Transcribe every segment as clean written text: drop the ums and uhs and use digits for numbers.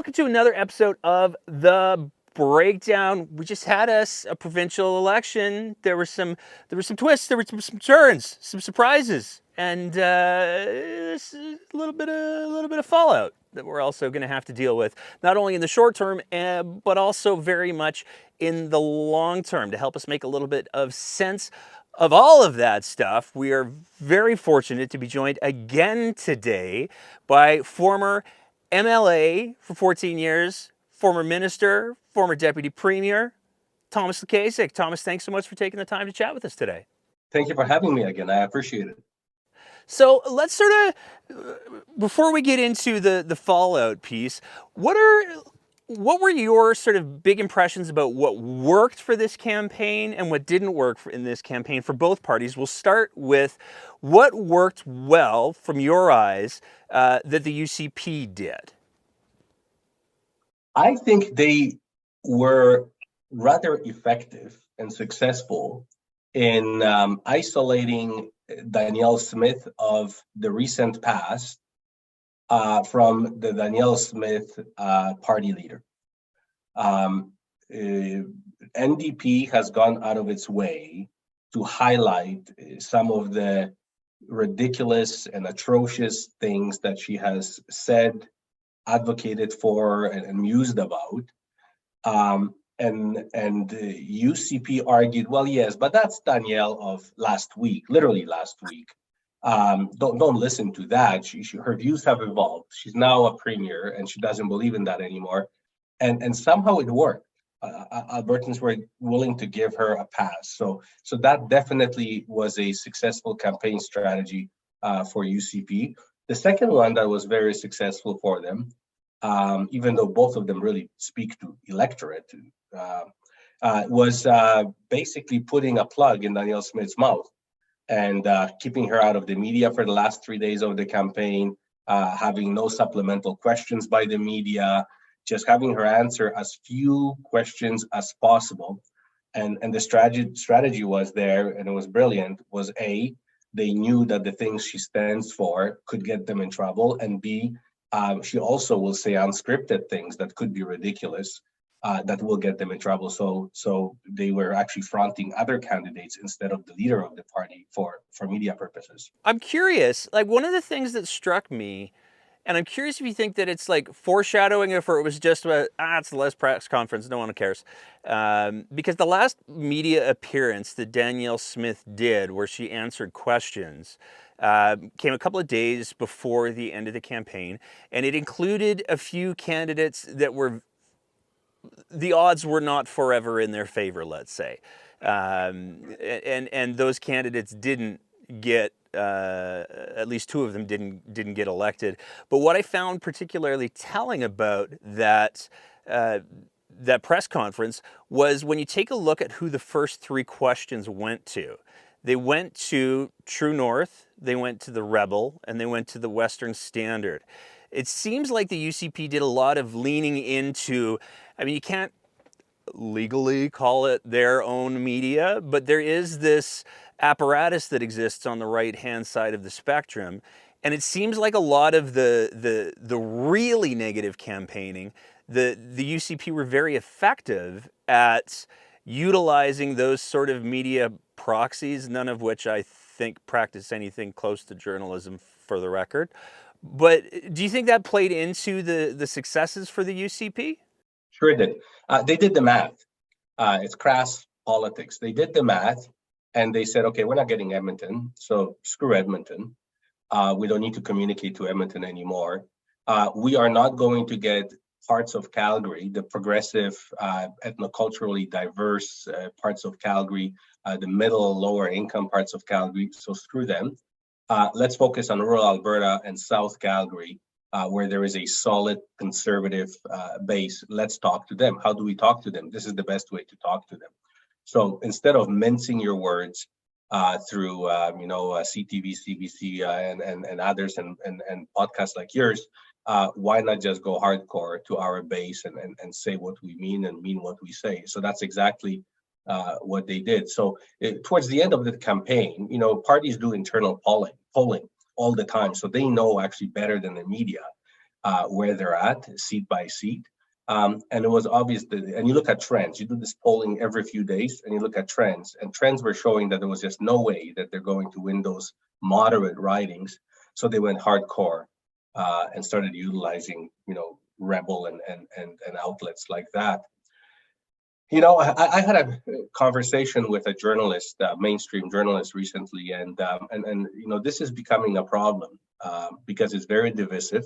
welcome to another episode of The Breakdown. We just had a provincial election. There were some twists, there were some turns, some surprises, and there's a little bit of fallout that we're also going to have to deal with, not only in the short term, but also very much in the long term. To help us make a little bit of sense of all of that stuff, we are very fortunate to be joined again today by former MLA for 14 years, former minister, former deputy premier, Thomas Lukaszuk. Thomas, thanks so much for taking the time to chat with us today. Thank you for having me again. I appreciate it. So let's sort of, before we get into the fallout piece, what were your sort of big impressions about what worked for this campaign and what didn't work in this campaign for both parties? We'll start with what worked well from your eyes that the UCP did. I think they were rather effective and successful in isolating Danielle Smith of the recent past from the Danielle Smith party leader. NDP has gone out of its way to highlight some of the ridiculous and atrocious things that she has said, advocated for, and mused about. And UCP argued, well, yes, but that's Danielle of last week, literally last week. Don't listen to that. Her views have evolved. She's now a premier, and she doesn't believe in that anymore. And somehow it worked. Albertans were willing to give her a pass. So that definitely was a successful campaign strategy for UCP. The second one that was very successful for them, even though both of them really speak to electorate, was basically putting a plug in Danielle Smith's mouth and keeping her out of the media for the last 3 days of the campaign, having no supplemental questions by the media, just having her answer as few questions as possible. And the strategy was there, and it was brilliant, was A, they knew that the things she stands for could get them in trouble, and B, she also will say unscripted things that could be ridiculous, that will get them in trouble. So they were actually fronting other candidates instead of the leader of the party for media purposes. I'm curious, like one of the things that struck me, and I'm curious if you think that it's like foreshadowing if or it was just about, it's the last press conference, no one cares. Because the last media appearance that Danielle Smith did where she answered questions came a couple of days before the end of the campaign, and it included a few candidates that were, the odds were not forever in their favor, let's say. And those candidates didn't get, at least two of them didn't get elected. But what I found particularly telling about that press conference was when you take a look at who the first three questions went to. They went to True North, they went to the Rebel, and they went to the Western Standard. It seems like the UCP did a lot of leaning into, I mean, you can't legally call it their own media, but there is this apparatus that exists on the right-hand side of the spectrum, and it seems like a lot of the really negative campaigning, the UCP were very effective at utilizing those sort of media proxies, none of which I think practice anything close to journalism, for the record. But do you think that played into the successes for the UCP? Sure it did. They did the math. It's crass politics. They did the math, and they said, okay, we're not getting Edmonton, so screw Edmonton. We don't need to communicate to Edmonton anymore. We are not going to get parts of Calgary, the progressive, ethnoculturally diverse parts of Calgary, the middle, lower income parts of Calgary, so screw them. Let's focus on rural Alberta and South Calgary, where there is a solid conservative base. Let's talk to them. How do we talk to them? This is the best way to talk to them. So instead of mincing your words through CTV, CBC, and others, and podcasts like yours, why not just go hardcore to our base and say what we mean and mean what we say? So that's exactly what they did. So towards the end of the campaign, parties do internal polling all the time, so they know actually better than the media where they're at, seat by seat. And it was obvious that, and you look at trends, you do this polling every few days, and you look at trends, and trends were showing that there was just no way that they're going to win those moderate ridings. So they went hardcore and started utilizing, Rebel and outlets like that. I had a conversation with a journalist, mainstream journalist recently, and this is becoming a problem because it's very divisive.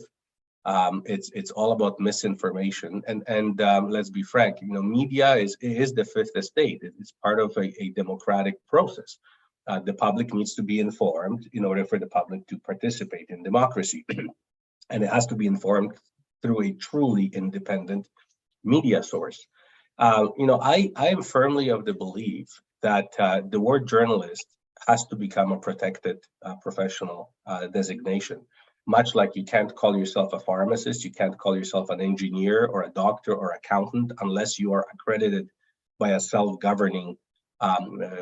It's all about misinformation, and let's be frank. Media is the fifth estate. It's part of a democratic process. The public needs to be informed in order for the public to participate in democracy, and it has to be informed through a truly independent media source. I am firmly of the belief that the word journalist has to become a protected professional designation. Much like you can't call yourself a pharmacist, you can't call yourself an engineer or a doctor or accountant unless you are accredited by a self-governing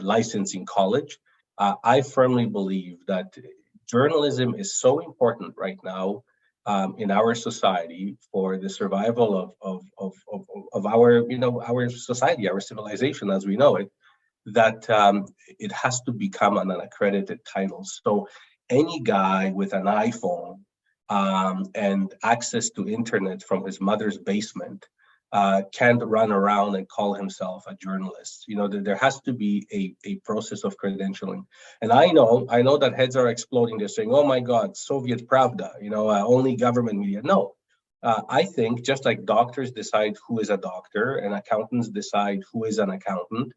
licensing college. I firmly believe that journalism is so important right now in our society for the survival of our society, our civilization as we know it, that it has to become an accredited title. So any guy with an iPhone and access to internet from his mother's basement can't run around and call himself a journalist. There has to be a process of credentialing. And I know that heads are exploding. They're saying, oh my God, Soviet Pravda, only government media. No, I think just like doctors decide who is a doctor and accountants decide who is an accountant,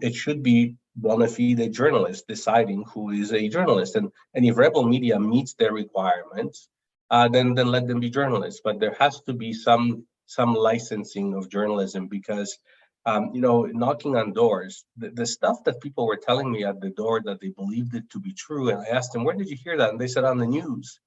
it should be bona fide journalists deciding who is a journalist. And if Rebel Media meets their requirements, then let them be journalists. But there has to be some licensing of journalism because, knocking on doors, the stuff that people were telling me at the door that they believed it to be true. And I asked them, where did you hear that? And they said, on the news.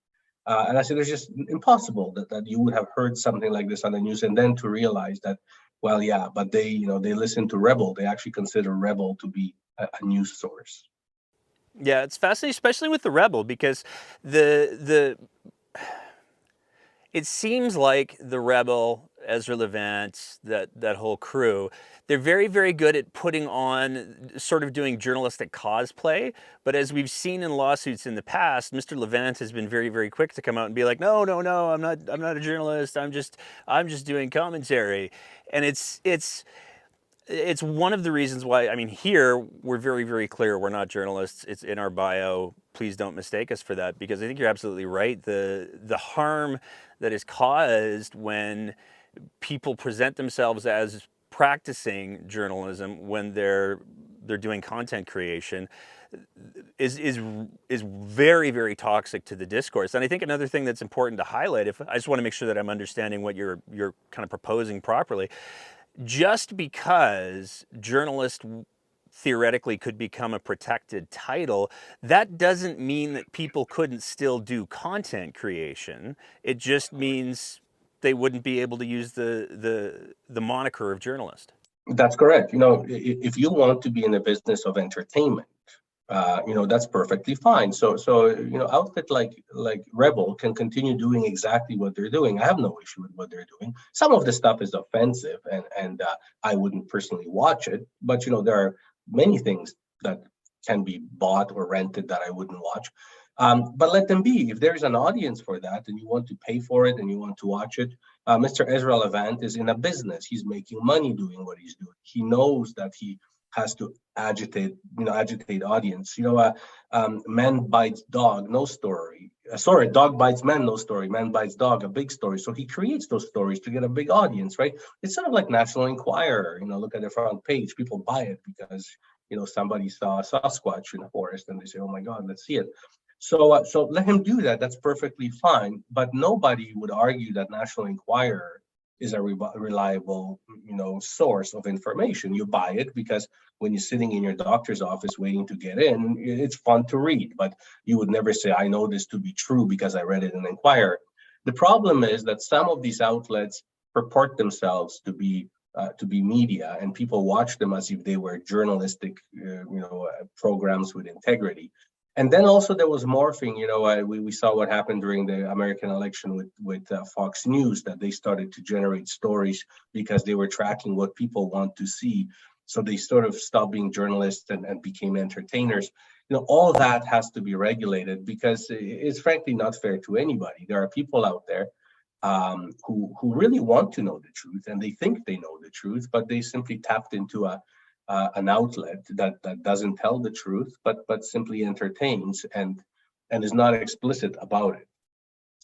And I said, it's just impossible that you would have heard something like this on the news. And then to realize that, well, yeah, but they listen to Rebel. They actually consider Rebel to be a news source. Yeah, it's fascinating, especially with the Rebel, because it seems like the Rebel, Ezra Levant, that whole crew, they're very, very good at putting on, sort of doing journalistic cosplay. But as we've seen in lawsuits in the past, Mr. Levant has been very, very quick to come out and be like, no, I'm not a journalist. I'm just doing commentary. And it's one of the reasons why, here we're very, very clear we're not journalists. It's in our bio. Please don't mistake us for that, because I think you're absolutely right. The harm that is caused when people present themselves as practicing journalism when they're doing content creation is very, very toxic to the discourse. And I think another thing that's important to highlight, I just want to make sure that I'm understanding what you're kind of proposing properly. Just because journalist theoretically could become a protected title, that doesn't mean that people couldn't still do content creation. It just means they wouldn't be able to use the moniker of journalist. That's correct. If you want to be in the business of entertainment, that's perfectly fine. So outfit like Rebel can continue doing exactly what they're doing. I have no issue with what they're doing. Some of the stuff is offensive, and I wouldn't personally watch it. But there are many things that can be bought or rented that I wouldn't watch. But let them be. If there's an audience for that, and you want to pay for it, and you want to watch it, Mr. Ezra Levant is in a business. He's making money doing what he's doing. He knows that he has to agitate audience. Man bites dog, no story. Dog bites man, no story. Man bites dog, a big story. So he creates those stories to get a big audience, right? It's sort of like National Enquirer. Look at the front page. People buy it because somebody saw a Sasquatch in the forest and they say, "Oh my God, let's see it." So let him do that. That's perfectly fine. But nobody would argue that National Enquirer is a reliable, source of information. You buy it because when you're sitting in your doctor's office waiting to get in, it's fun to read. But you would never say, "I know this to be true because I read it in Enquirer." The problem is that some of these outlets purport themselves to be media, and people watch them as if they were journalistic, programs with integrity. And then also there was morphing. We saw what happened during the American election with Fox News, that they started to generate stories because they were tracking what people want to see. So they sort of stopped being journalists and became entertainers. All that has to be regulated, because it's frankly not fair to anybody. There are people out there who really want to know the truth, and they think they know the truth, but they simply tapped into an outlet that doesn't tell the truth, but simply entertains and is not explicit about it.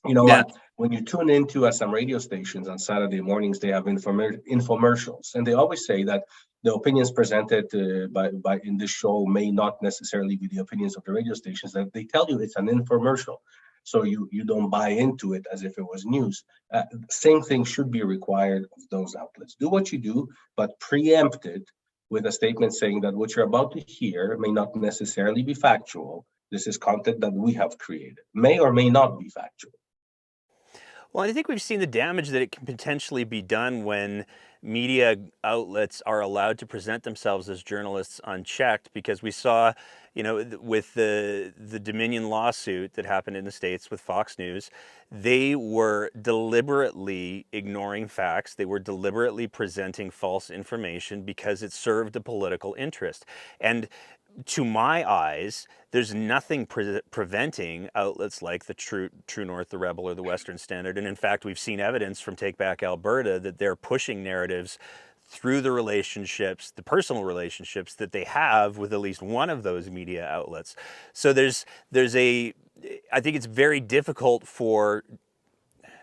Yeah. When you tune into some radio stations on Saturday mornings, they have infomercials, and they always say that the opinions presented by in this show may not necessarily be the opinions of the radio stations. That they tell you it's an infomercial, so you don't buy into it as if it was news. Same thing should be required of those outlets. Do what you do, but preempt it with a statement saying that what you're about to hear may not necessarily be factual. This is content that we have created, may or may not be factual. Well, I think we've seen the damage that it can potentially be done when media outlets are allowed to present themselves as journalists unchecked, because we saw, with the Dominion lawsuit that happened in the States with Fox News, they were deliberately ignoring facts. They were deliberately presenting false information because it served a political interest. And to my eyes, there's nothing preventing outlets like the True North, the Rebel, or the Western Standard. And in fact, we've seen evidence from Take Back Alberta that they're pushing narratives through the relationships, the personal relationships that they have with at least one of those media outlets. So I think it's very difficult for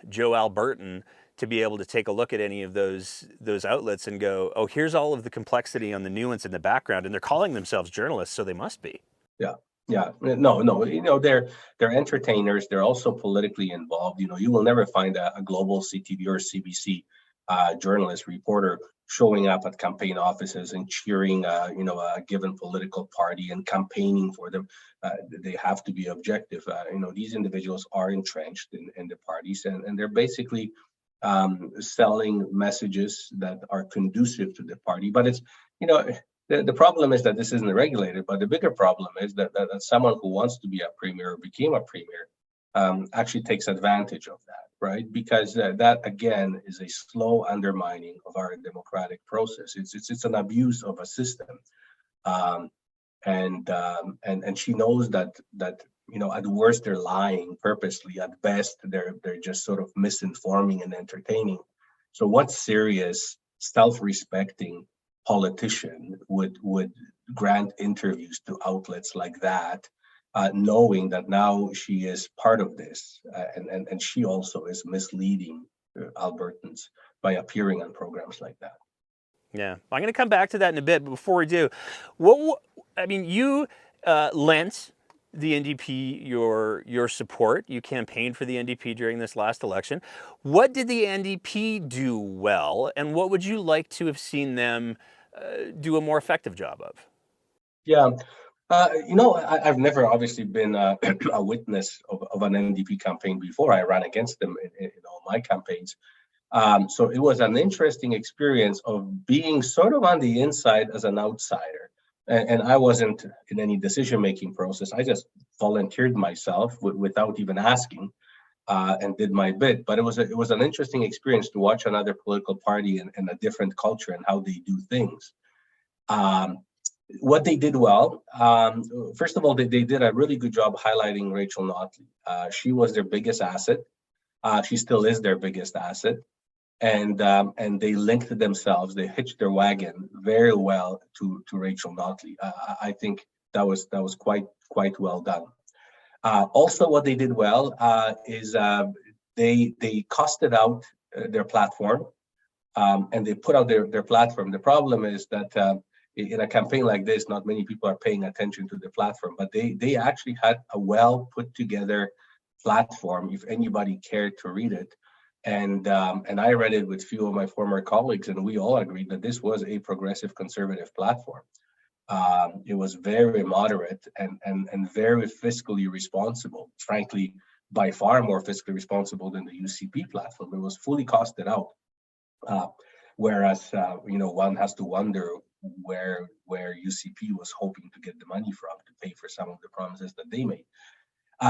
Joe Albertan to be able to take a look at any of those outlets and go, oh, here's all of the complexity on the nuance in the background, and they're calling themselves journalists, so they must be. Yeah. No. They're entertainers. They're also politically involved. You will never find a global CTV or CBC journalist reporter showing up at campaign offices and cheering, a given political party and campaigning for them. They have to be objective. These individuals are entrenched in the parties, and they're basically selling messages that are conducive to the party. But it's, the problem is that this isn't regulated. But the bigger problem is that someone who wants to be a premier or became a premier actually takes advantage of that, right? Because that again is a slow undermining of our democratic process. It's an abuse of a system, and she knows that at worst they're lying purposely. At best they're just sort of misinforming and entertaining. So what serious, self-respecting politician would grant interviews to outlets like that, knowing that now she is part of this, and she also is misleading Albertans by appearing on programs like that? Yeah, I'm going to come back to that in a bit, but before we do, you lent the NDP your support. You campaigned for the NDP during this last election. What did the NDP do well, and what would you like to have seen them do a more effective job of? Yeah, I've never obviously been a witness of an NDP campaign before. I ran against them in all my campaigns. So it was an interesting experience of being sort of on the inside as an outsider. And I wasn't in any decision-making process. I just volunteered myself without even asking, and did my bit. But it was an interesting experience to watch another political party and a different culture and how they do things. What they did well, first of all, they did a really good job highlighting Rachel Notley. She was their biggest asset. She still is their biggest asset. And they linked themselves. They hitched their wagon very well to Rachel Notley. I think that was quite well done. Also, what they did well is they costed out their platform, and they put out their platform. The problem is that in a campaign like this, not many people are paying attention to the platform, but they actually had a well put together platform. If anybody cared to read it. And I read it with a few of my former colleagues, and we all agreed that this was a progressive conservative platform. It was very moderate and very fiscally responsible. Frankly, by far more fiscally responsible than the UCP platform. It was fully costed out. Whereas one has to wonder where UCP was hoping to get the money from to pay for some of the promises that they made.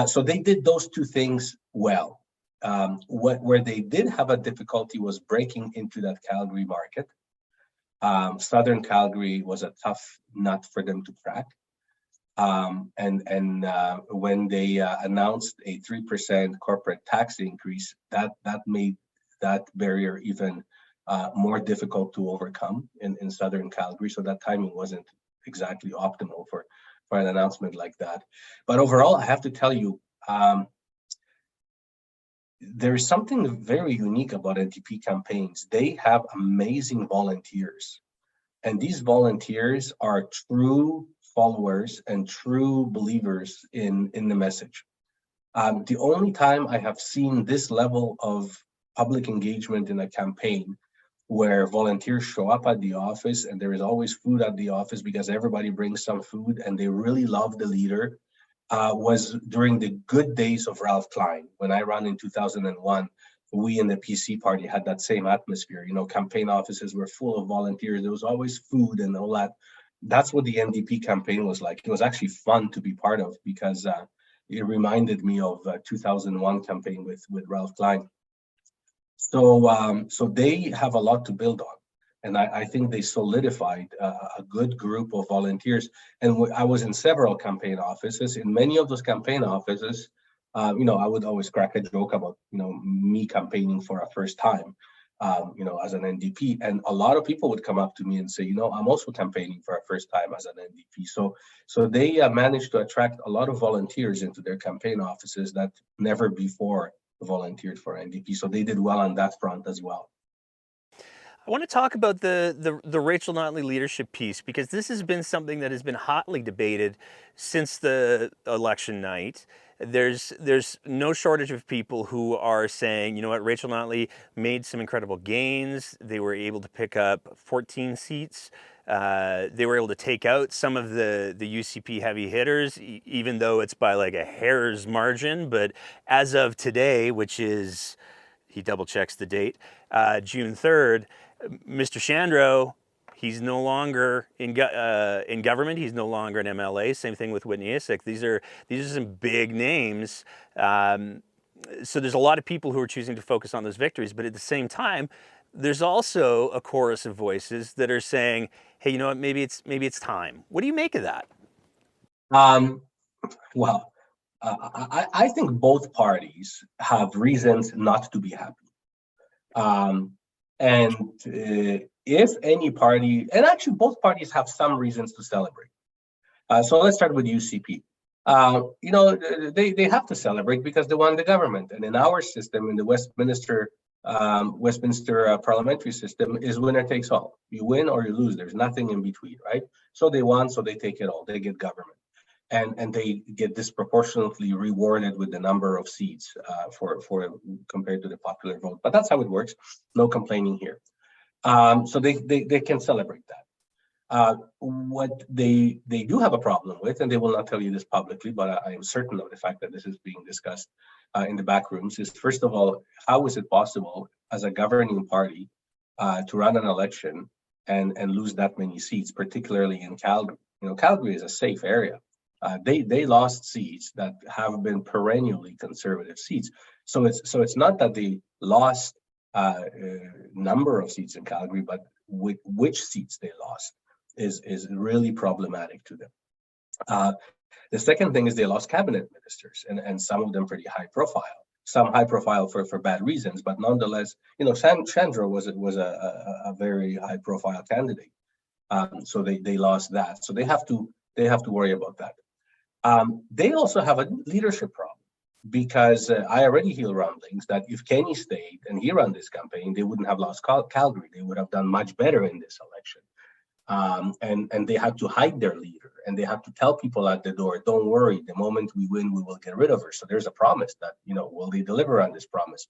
So they did those two things well. Where they did have a difficulty was breaking into that Calgary market. Southern Calgary was a tough nut for them to crack. And when they announced a 3% corporate tax increase, that made that barrier even more difficult to overcome in Southern Calgary. So that timing wasn't exactly optimal for an announcement like that. But overall, I have to tell you, there is something very unique about NDP campaigns. They have amazing volunteers. And these volunteers are true followers and true believers in the message. The only time I have seen this level of public engagement in a campaign where volunteers show up at the office and there is always food at the office because everybody brings some food and they really love the leader was during the good days of Ralph Klein. When I ran in 2001, we in the PC party had that same atmosphere. You know, campaign offices were full of volunteers. There was always food and all that. That's what the NDP campaign was like. It was actually fun to be part of because it reminded me of 2001 campaign with Ralph Klein. So they have a lot to build on. And I think they solidified a good group of volunteers. And I was in several campaign offices. In many of those campaign offices, I would always crack a joke about, me campaigning for a first time, as an NDP. And a lot of people would come up to me and say, I'm also campaigning for a first time as an NDP. So they managed to attract a lot of volunteers into their campaign offices that never before volunteered for NDP. So they did well on that front as well. I want to talk about the Rachel Notley leadership piece, because this has been something that has been hotly debated since the election night. There's no shortage of people who are saying, you know what, Rachel Notley made some incredible gains. They were able to pick up 14 seats. They were able to take out some of the UCP heavy hitters, even though it's by like a hair's margin. But as of today, which is, he double checks the date, June 3rd, Mr. Shandro, he's no longer in government. He's no longer an MLA. Same thing with Whitney Issik. These are some big names. So there's a lot of people who are choosing to focus on those victories. But at the same time, there's also a chorus of voices that are saying, "Hey, you know what? Maybe it's time." What do you make of that? Well, I think both parties have reasons not to be happy. And if any party, and actually both parties have some reasons to celebrate. So let's start with UCP. They have to celebrate because they won the government. And in our system, in the Westminster parliamentary system, is winner takes all. You win or you lose. There's nothing in between, right? So they won, so they take it all. They get government. And they get disproportionately rewarded with the number of seats for compared to the popular vote. But that's how it works. No complaining here. So they can celebrate that. What they do have a problem with, and they will not tell you this publicly, but I am certain of the fact that this is being discussed in the back rooms, is first of all, how is it possible as a governing party to run an election and lose that many seats, particularly in Calgary? Calgary is a safe area. They lost seats that have been perennially conservative seats. So it's not that they lost number of seats in Calgary, but which seats they lost is really problematic to them. The second thing is they lost cabinet ministers, and some of them pretty high profile. Some high profile for bad reasons, but nonetheless, Shandro was a very high profile candidate. So they lost that. So they have to worry about that. They also have a leadership problem because I already hear rumblings that if Kenny stayed and he ran this campaign, they wouldn't have lost Calgary. They would have done much better in this election. And they had to hide their leader, and they had to tell people at the door, don't worry, the moment we win, we will get rid of her. So there's a promise that, will they deliver on this promise?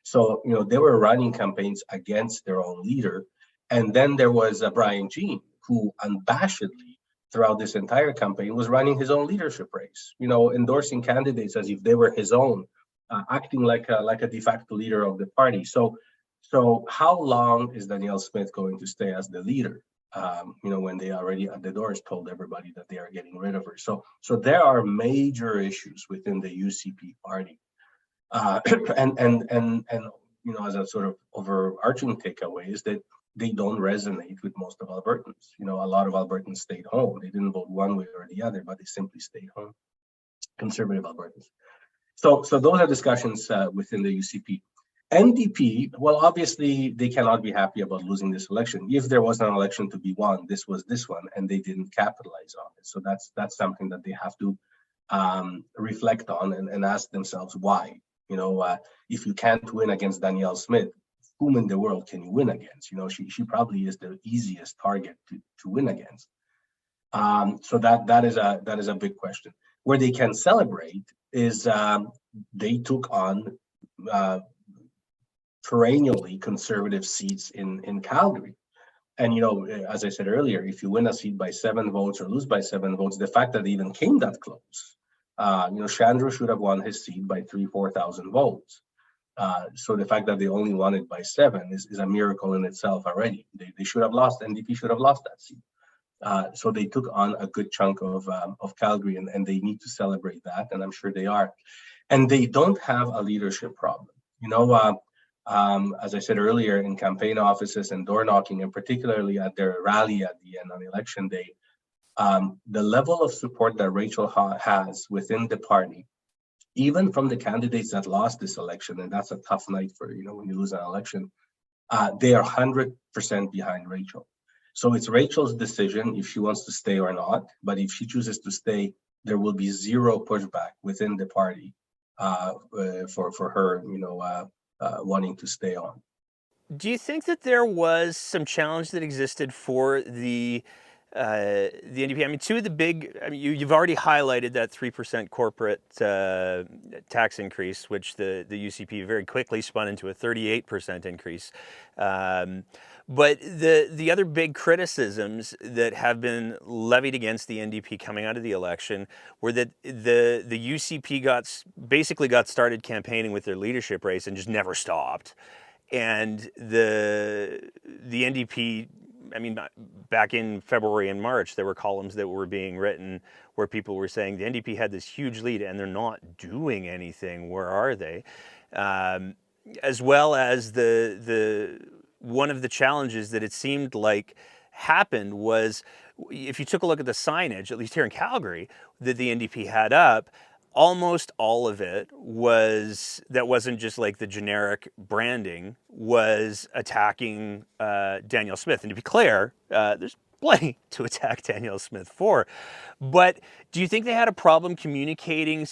So, they were running campaigns against their own leader. And then there was Brian Jean, who unabashedly throughout this entire campaign was running his own leadership race, endorsing candidates as if they were his own, acting like a de facto leader of the party. So how long is Danielle Smith going to stay as the leader? when they already at the doors told everybody that they are getting rid of her. So there are major issues within the UCP party, and as a sort of overarching takeaway is that they don't resonate with most of Albertans. A lot of Albertans stayed home. They didn't vote one way or the other, but they simply stayed home. Conservative Albertans. So those are discussions within the UCP. NDP, well, obviously they cannot be happy about losing this election. If there was an election to be won, this was this one, and they didn't capitalize on it. So that's something that they have to reflect on and ask themselves why. If you can't win against Danielle Smith, whom in the world can you win against? She probably is the easiest target to win against. So that is a big question. Where they can celebrate is they took on perennially conservative seats in Calgary. And, as I said earlier, if you win a seat by 7 votes or lose by 7 votes, the fact that they even came that close, Chandra should have won his seat by 4,000 votes. So the fact that they only won it by 7 is a miracle in itself already. They should have lost, NDP should have lost that seat. So they took on a good chunk of Calgary, and they need to celebrate that, and I'm sure they are. And they don't have a leadership problem. As I said earlier, in campaign offices and door knocking, and particularly at their rally at the end on election day, the level of support that Rachel has within the party, even from the candidates that lost this election, and that's a tough night for, when you lose an election, they are 100% behind Rachel. So it's Rachel's decision if she wants to stay or not. But if she chooses to stay, there will be zero pushback within the party for her, wanting to stay on. Do you think that there was some challenge that existed for the NDP? I mean, two of the big, you've already highlighted that 3% corporate tax increase, which the UCP very quickly spun into a 38% increase. But the other big criticisms that have been levied against the NDP coming out of the election were that the UCP basically got started campaigning with their leadership race and just never stopped. And the NDP, back in February and March, there were columns that were being written where people were saying the NDP had this huge lead and they're not doing anything. Where are they? As well as the one of the challenges that it seemed like happened was, if you took a look at the signage, at least here in Calgary, that the NDP had up, almost all of it wasn't just like the generic branding, was attacking Danielle Smith. And to be clear, there's plenty to attack Danielle Smith for. But do you think they had a problem communicating?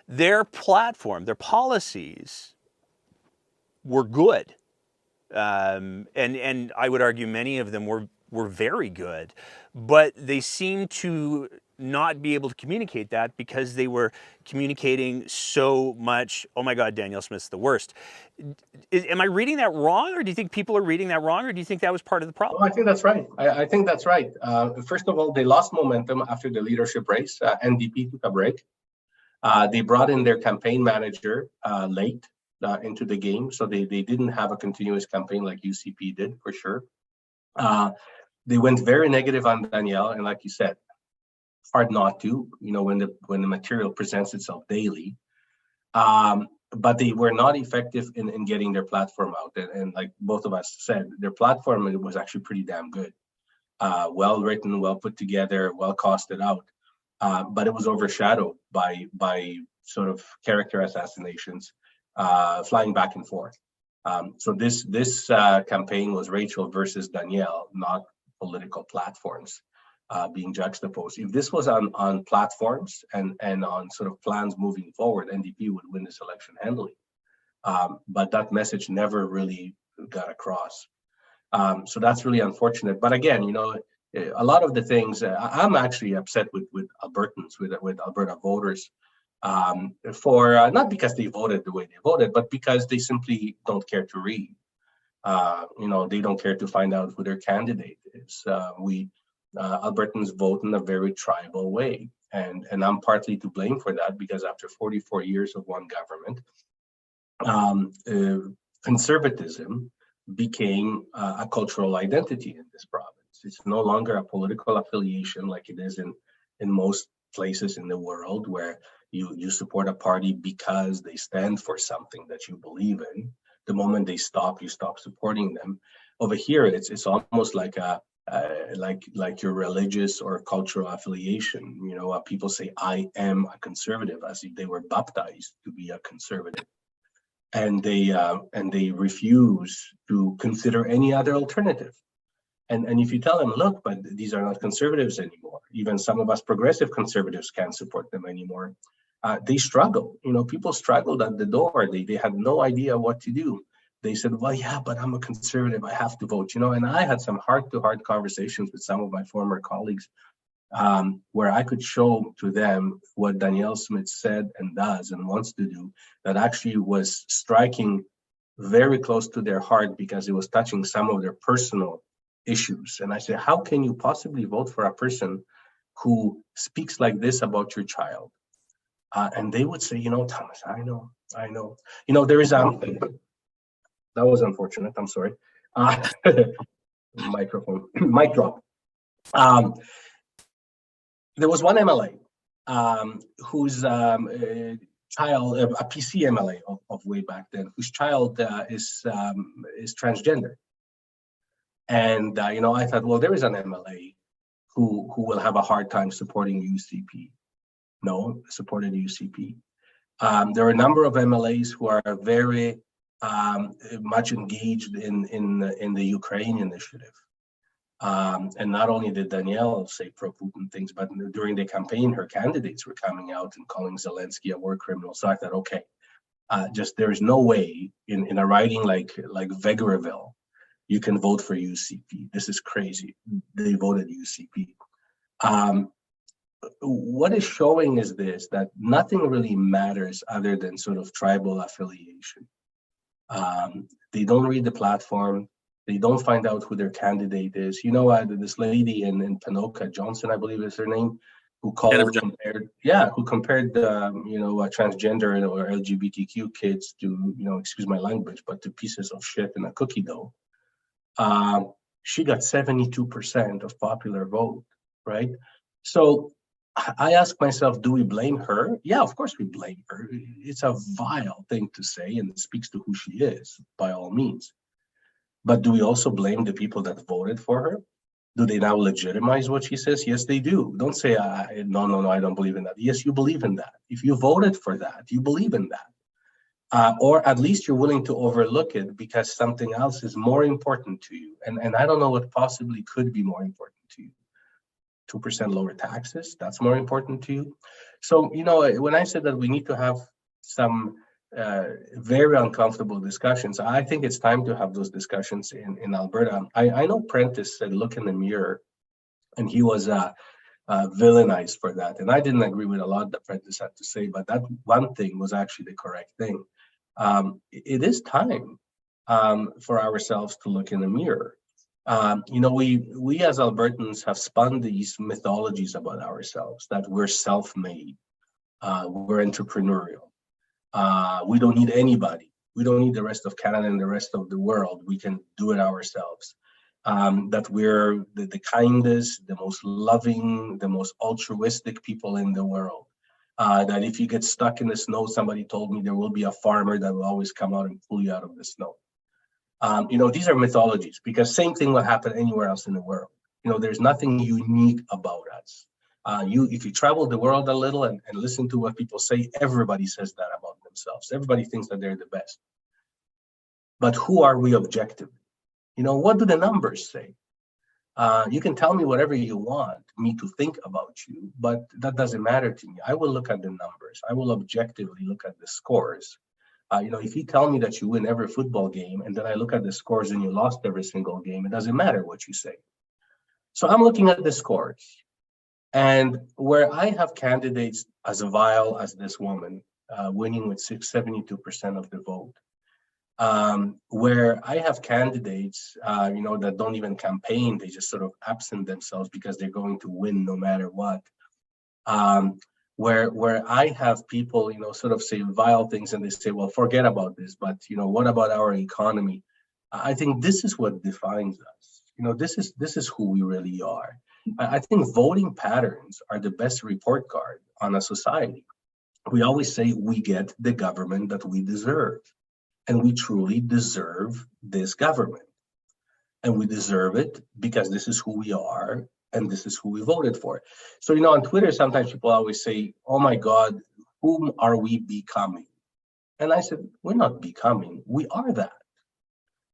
Their platform, their policies were good. And I would argue many of them were very good, but they seemed to not be able to communicate that because they were communicating so much, oh my God, Danielle Smith's the worst. Am I reading that wrong, or do you think people are reading that wrong, or do you think that was part of the problem? Well, I think that's right. I think that's right. First of all, they lost momentum after the leadership race. NDP took a break. They brought in their campaign manager late into the game, so they didn't have a continuous campaign like UCP did, for sure. They went very negative on Danielle, and like you said, hard not to, when the material presents itself daily. But they were not effective in getting their platform out. And like both of us said, their platform was actually pretty damn good. Well written, well put together, well costed out. But it was overshadowed by sort of character assassinations, flying back and forth. So this campaign was Rachel versus Danielle, not political platforms being juxtaposed. If this was on platforms and on sort of plans moving forward, NDP would win this election handily. But that message never really got across. So that's really unfortunate. But again, a lot of the things, I'm actually upset with Albertans, with Alberta voters, for not because they voted the way they voted, but because they simply don't care to read. They don't care to find out who their candidate is. Albertans vote in a very tribal way, and I'm partly to blame for that, because after 44 years of one government, conservatism became a cultural identity in this province. It's no longer a political affiliation like it is in most places in the world, where you support a party because they stand for something that you believe in. The moment they stop, you stop supporting them. Over here, it's almost like a like your religious or cultural affiliation. People say, I am a conservative, as if they were baptized to be a conservative, and they refuse to consider any other alternative. And if you tell them, look, but these are not conservatives anymore, even some of us progressive conservatives can't support them anymore, they struggle. People struggled at the door. They had no idea what to do. They said, well, yeah, but I'm a conservative, I have to vote. And I had some heart-to-heart conversations with some of my former colleagues, where I could show to them what Danielle Smith said and does and wants to do, that actually was striking very close to their heart, because it was touching some of their personal issues. And I said, how can you possibly vote for a person who speaks like this about your child? And they would say, Thomas, I know. There is that was unfortunate. I'm sorry. Microphone, mic drop. There was one MLA whose child, a PC MLA of way back then, whose child is transgender. And I thought, well, there is an MLA who will have a hard time supporting UCP. No, supported UCP. There are a number of MLAs who are very much engaged in the Ukraine initiative. And not only did Danielle say pro-Putin things, but during the campaign, her candidates were coming out and calling Zelensky a war criminal. So I thought, okay, there is no way in a riding like Vegreville, you can vote for UCP. This is crazy. They voted UCP. What is showing is this, that nothing really matters other than sort of tribal affiliation. They don't read the platform. They don't find out who their candidate is. This lady in Ponoka, Johnson, I believe is her name, who compared transgender or LGBTQ kids to, excuse my language, but to pieces of shit in a cookie dough. She got 72% of popular vote, right? So I ask myself, do we blame her? Yeah, of course we blame her. It's a vile thing to say, and it speaks to who she is, by all means. But do we also blame the people that voted for her? Do they now legitimize what she says? Yes, they do. Don't say, no, I don't believe in that. Yes, you believe in that. If you voted for that, you believe in that. Or at least you're willing to overlook it because something else is more important to you. And I don't know what possibly could be more important to you. 2% lower taxes, that's more important to you. So, when I said that we need to have some very uncomfortable discussions, I think it's time to have those discussions in Alberta. I know Prentice said, look in the mirror, and he was villainized for that. And I didn't agree with a lot that Prentice had to say, but that one thing was actually the correct thing. It is time for ourselves to look in the mirror. We as Albertans have spun these mythologies about ourselves, that we're self-made, we're entrepreneurial, we don't need anybody, we don't need the rest of Canada and the rest of the world, we can do it ourselves, that we're the kindest, the most loving, the most altruistic people in the world, that if you get stuck in the snow, somebody told me there will be a farmer that will always come out and pull you out of the snow. These are mythologies, because same thing will happen anywhere else in the world. There's nothing unique about us. If you travel the world a little and listen to what people say, everybody says that about themselves. Everybody thinks that they're the best. But who are we objectively? What do the numbers say? You can tell me whatever you want me to think about you, but that doesn't matter to me. I will look at the numbers. I will objectively look at the scores. If you tell me that you win every football game and then I look at the scores and you lost every single game, it doesn't matter what you say. So I'm looking at the scores. And where I have candidates as vile as this woman, winning with 72% of the vote, where I have candidates, that don't even campaign, they just sort of absent themselves because they're going to win no matter what. Where I have people, sort of say vile things and they say, well, forget about this, but, what about our economy? I think this is what defines us. This is who we really are. I think voting patterns are the best report card on a society. We always say we get the government that we deserve, and we truly deserve this government, and we deserve it because this is who we are and this is who we voted for. So on Twitter, sometimes people always say, "Oh my God, whom are we becoming?" And I said, "We're not becoming. We are that.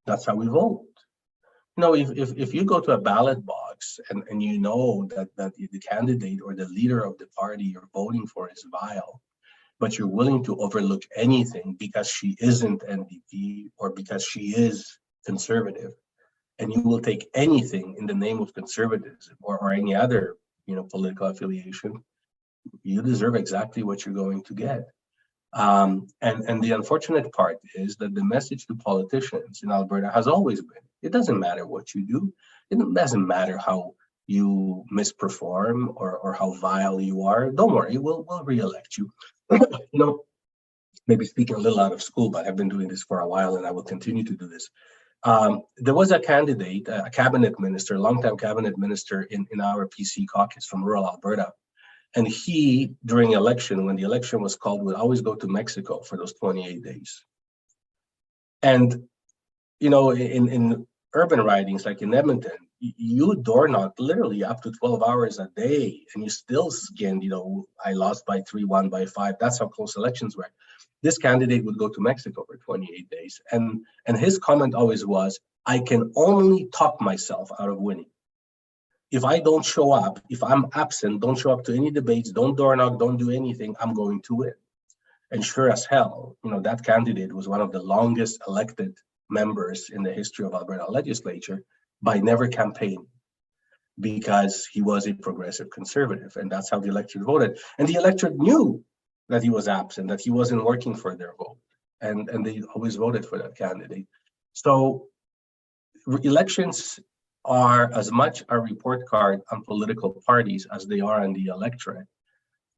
That's how we vote." If you go to a ballot box and you know that the candidate or the leader of the party you're voting for is vile, but you're willing to overlook anything because she isn't NDP or because she is conservative, and you will take anything in the name of conservatism or any other political affiliation, you deserve exactly what you're going to get. And the unfortunate part is that the message to politicians in Alberta has always been, it doesn't matter what you do. It doesn't matter how you misperform or how vile you are. Don't worry, we'll re-elect you. Maybe speaking a little out of school, but I've been doing this for a while and I will continue to do this. There was a candidate, a cabinet minister, longtime cabinet minister in our PC caucus from rural Alberta. And he, during election, when the election was called, would always go to Mexico for those 28 days. And, in urban ridings, like in Edmonton, you door knock literally up to 12 hours a day, and you still skinned, I lost by 3, won by 5. That's how close elections were. This candidate would go to Mexico for 28 days. And his comment always was, I can only talk myself out of winning. If I don't show up, if I'm absent, don't show up to any debates, don't door knock, don't do anything, I'm going to win. And sure as hell, that candidate was one of the longest elected members in the history of Alberta legislature by never campaigning, because he was a progressive conservative. And that's how the electorate voted. And the electorate knew that he was absent, that he wasn't working for their vote. And they always voted for that candidate. So elections are as much a report card on political parties as they are on the electorate.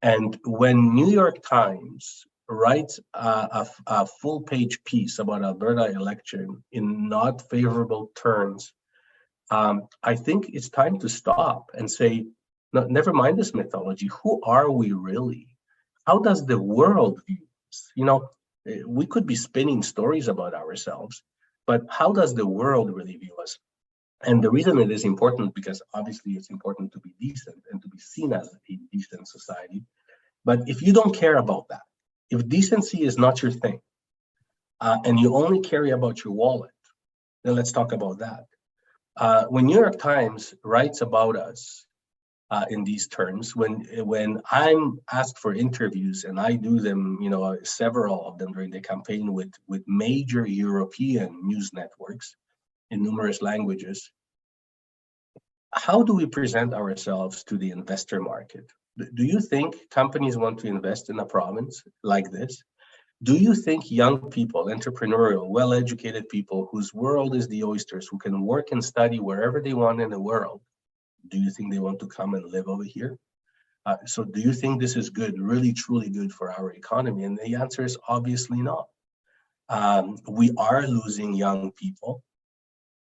And when New York Times writes a full-page piece about Alberta election in not favorable terms, I think it's time to stop and say, no, never mind this mythology. Who are we really? How does the world view us? We could be spinning stories about ourselves, but how does the world really view us? And the reason it is important, because obviously it's important to be decent and to be seen as a decent society. But if you don't care about that, if decency is not your thing, and you only care about your wallet, then let's talk about that. When New York Times writes about us in these terms, when I'm asked for interviews, and I do them, several of them during the campaign with major European news networks in numerous languages, how do we present ourselves to the investor market? Do you think companies want to invest in a province like this? Do you think young people, entrepreneurial, well-educated people whose world is the oysters, who can work and study wherever they want in the world, do you think they want to come and live over here? So do you think this is good, really, truly good for our economy? And the answer is obviously not. We are losing young people.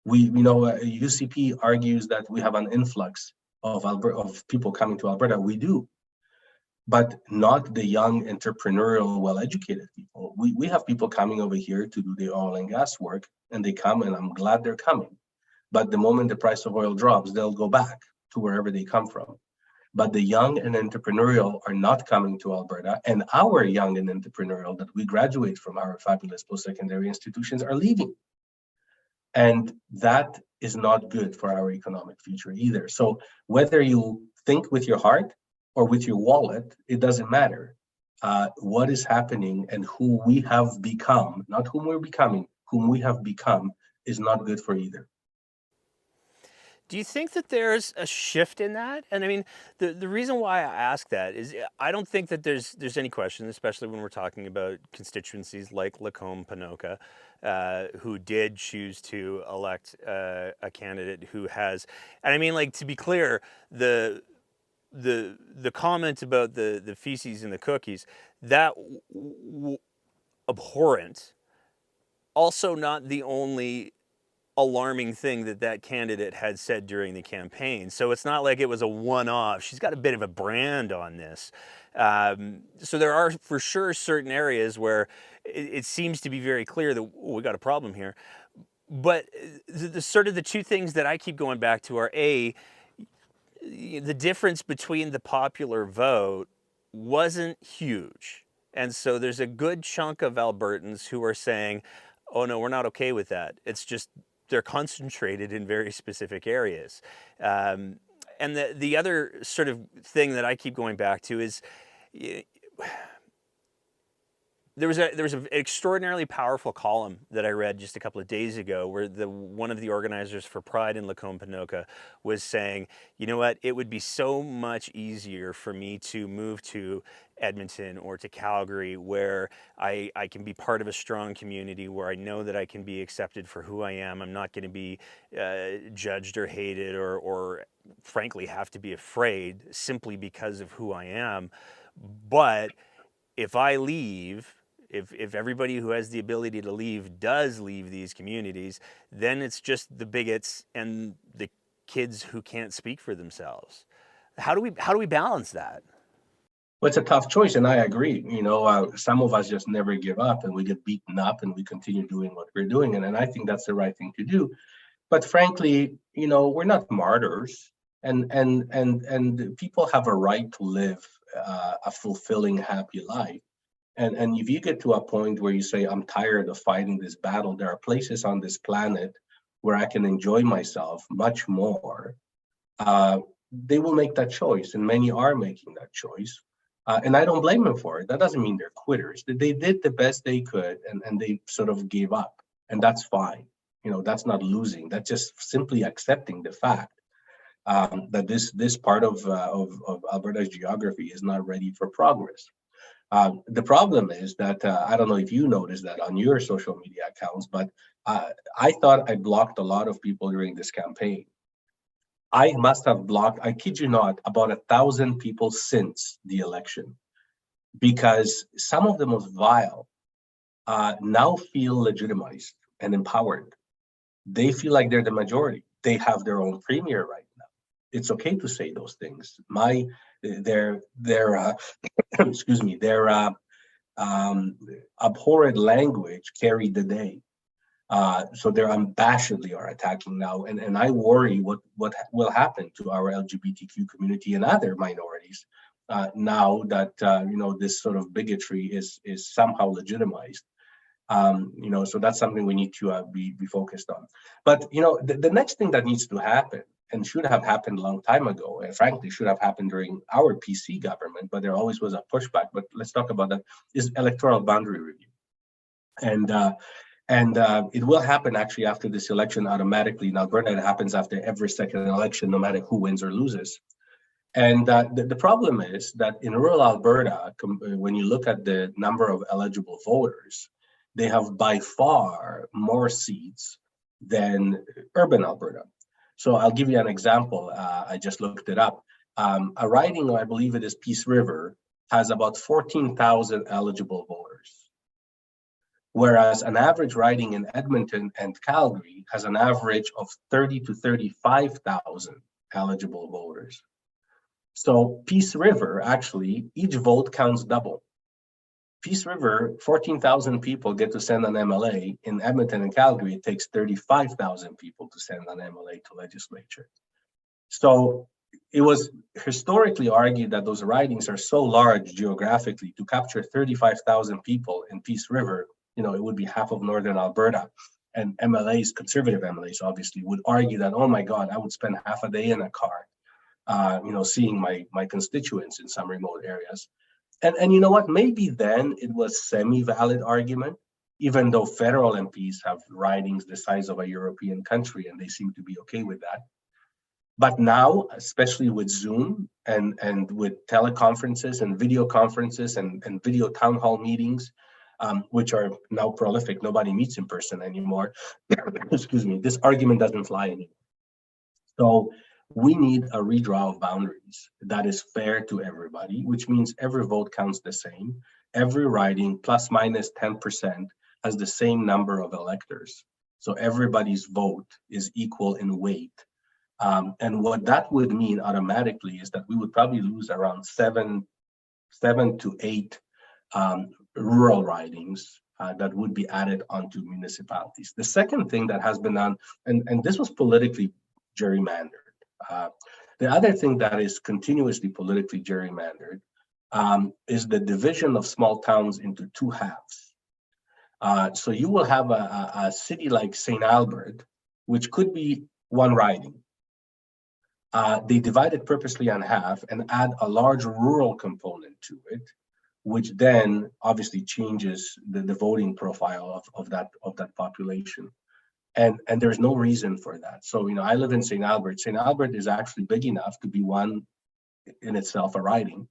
UCP argues that we have an influx of people coming to Alberta. We do, but not the young, entrepreneurial, well-educated people. We have people coming over here to do the oil and gas work, and they come, and I'm glad they're coming. But the moment the price of oil drops, they'll go back to wherever they come from. But the young and entrepreneurial are not coming to Alberta, and our young and entrepreneurial that we graduate from our fabulous post-secondary institutions are leaving. And that is not good for our economic future either. So whether you think with your heart or with your wallet, it doesn't matter. What is happening and who we have become, not whom we're becoming, whom we have become, is not good for either. Do you think that there's a shift in that? And I mean, the reason why I ask that is I don't think that there's any question, especially when we're talking about constituencies like Lacombe Ponoka, who did choose to elect a candidate who has, and I mean, like, to be clear, the comment about the feces and the cookies, that abhorrent, also not the only alarming thing that candidate had said during the campaign. So it's not like it was a one-off. She's got a bit of a brand on this. So there are for sure certain areas where it seems to be very clear that we got a problem here. But the sort of the two things that I keep going back to are the difference between the popular vote wasn't huge. And so there's a good chunk of Albertans who are saying, oh no, we're not okay with that. It's just they're concentrated in very specific areas. And the other sort of thing that I keep going back to is there was an extraordinarily powerful column that I read just a couple of days ago where one of the organizers for Pride in Lacombe Ponoka was saying, you know what, it would be so much easier for me to move to Edmonton or to Calgary where I can be part of a strong community, where I know that I can be accepted for who I am. I'm not going to be judged or hated or frankly have to be afraid simply because of who I am. But if I leave, if everybody who has the ability to leave does leave these communities, then it's just the bigots and the kids who can't speak for themselves. How do we balance that? Well, it's a tough choice, and I agree. Some of us just never give up, and we get beaten up, and we continue doing what we're doing, and I think that's the right thing to do. But frankly, we're not martyrs, and people have a right to live a fulfilling, happy life. And if you get to a point where you say, I'm tired of fighting this battle, there are places on this planet where I can enjoy myself much more, they will make that choice. And many are making that choice. And I don't blame them for it. That doesn't mean they're quitters. They did the best they could, and they sort of gave up. And that's fine. That's not losing. That's just simply accepting the fact that this part of Alberta's geography is not ready for progress. The problem is that I don't know if you noticed that on your social media accounts, but I thought I blocked a lot of people during this campaign. I must have blocked, I kid you not, about 1,000 people since the election, because some of the most vile now feel legitimized and empowered. They feel like they're the majority. They have their own premier right now. It's okay to say those things. Their excuse me, their abhorrent language carried the day. So they're unabashedly are attacking now, and I worry what will happen to our LGBTQ community and other minorities now that this sort of bigotry is somehow legitimized. So that's something we need to be focused on. But the next thing that needs to happen, and should have happened a long time ago, and frankly should have happened during our PC government, but there always was a pushback. But let's talk about that, is electoral boundary review. And it will happen actually after this election automatically. In Alberta, it happens after every second election, no matter who wins or loses. And the problem is that in rural Alberta, when you look at the number of eligible voters, they have by far more seats than urban Alberta. So I'll give you an example. I just looked it up. A riding, I believe it is Peace River, has about 14,000 eligible voters. Whereas an average riding in Edmonton and Calgary has an average of 30 to 35,000 eligible voters. So Peace River, actually, each vote counts double. Peace River, 14,000 people get to send an MLA. In Edmonton and Calgary, it takes 35,000 people to send an MLA to legislature. So it was historically argued that those ridings are so large geographically, to capture 35,000 people in Peace River, it would be half of Northern Alberta. And MLAs, conservative MLAs, obviously, would argue that, oh my God, I would spend half a day in a car, seeing my constituents in some remote areas. And you know what? Maybe then it was semi-valid argument, even though federal MPs have ridings the size of a European country, and they seem to be okay with that. But now, especially with Zoom and with teleconferences and video conferences and video town hall meetings, which are now prolific, nobody meets in person anymore. Excuse me, this argument doesn't fly anymore. So we need a redraw of boundaries that is fair to everybody, which means every vote counts the same. Every riding plus minus 10% has the same number of electors. So everybody's vote is equal in weight. And what that would mean automatically is that we would probably lose around seven to eight rural ridings that would be added onto municipalities. The second thing that has been done, and this was politically gerrymandered. The other thing that is continuously politically gerrymandered is the division of small towns into two halves. So you will have a city like St. Albert, which could be one riding. They divide it purposely in half and add a large rural component to it, which then obviously changes the voting profile of that population. And there's no reason for that. So, I live in St. Albert. St. Albert is actually big enough to be one in itself a riding,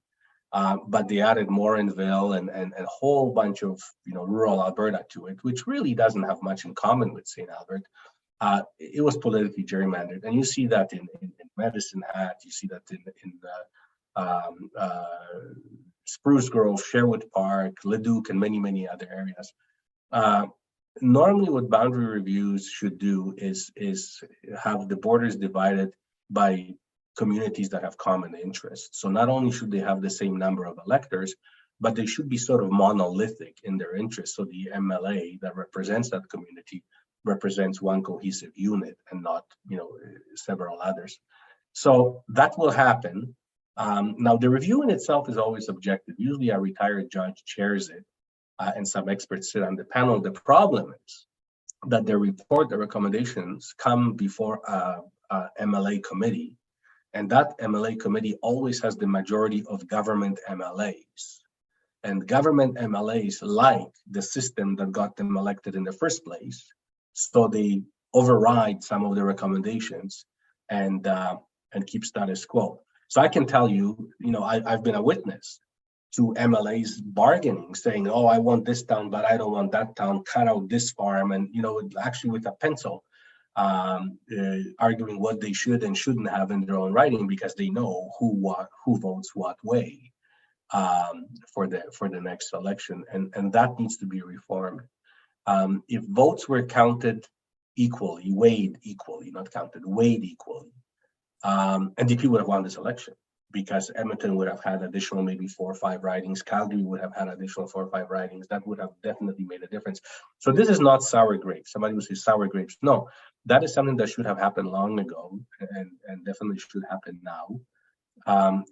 but they added Morinville and a whole bunch of rural Alberta to it, which really doesn't have much in common with St. Albert. It was politically gerrymandered, and you see that in Medicine Hat, you see that in Spruce Grove, Sherwood Park, Leduc, and many other areas. Normally, what boundary reviews should do is have the borders divided by communities that have common interests. So not only should they have the same number of electors, but they should be sort of monolithic in their interests. So the MLA that represents that community represents one cohesive unit and not several others. So that will happen. Now the review in itself is always subjective. Usually a retired judge chairs it and some experts sit on the panel. The problem is that the recommendations come before a MLA committee, and that MLA committee always has the majority of government MLAs. And government MLAs like the system that got them elected in the first place. So they override some of the recommendations and keep status quo. So I can tell you, I've been a witness to MLAs bargaining, saying, "Oh, I want this town, but I don't want that town. Cut out this farm," and actually with a pencil, arguing what they should and shouldn't have in their own writing because they know who votes what way for the next election, and that needs to be reformed. If votes were counted equally, weighed equally, not counted, weighed equally, NDP would have won this election because Edmonton would have had additional maybe 4 or 5 ridings. Calgary would have had additional 4 or 5 ridings. That would have definitely made a difference. So this is not sour grapes. Somebody would say sour grapes. No, that is something that should have happened long ago and definitely should happen now.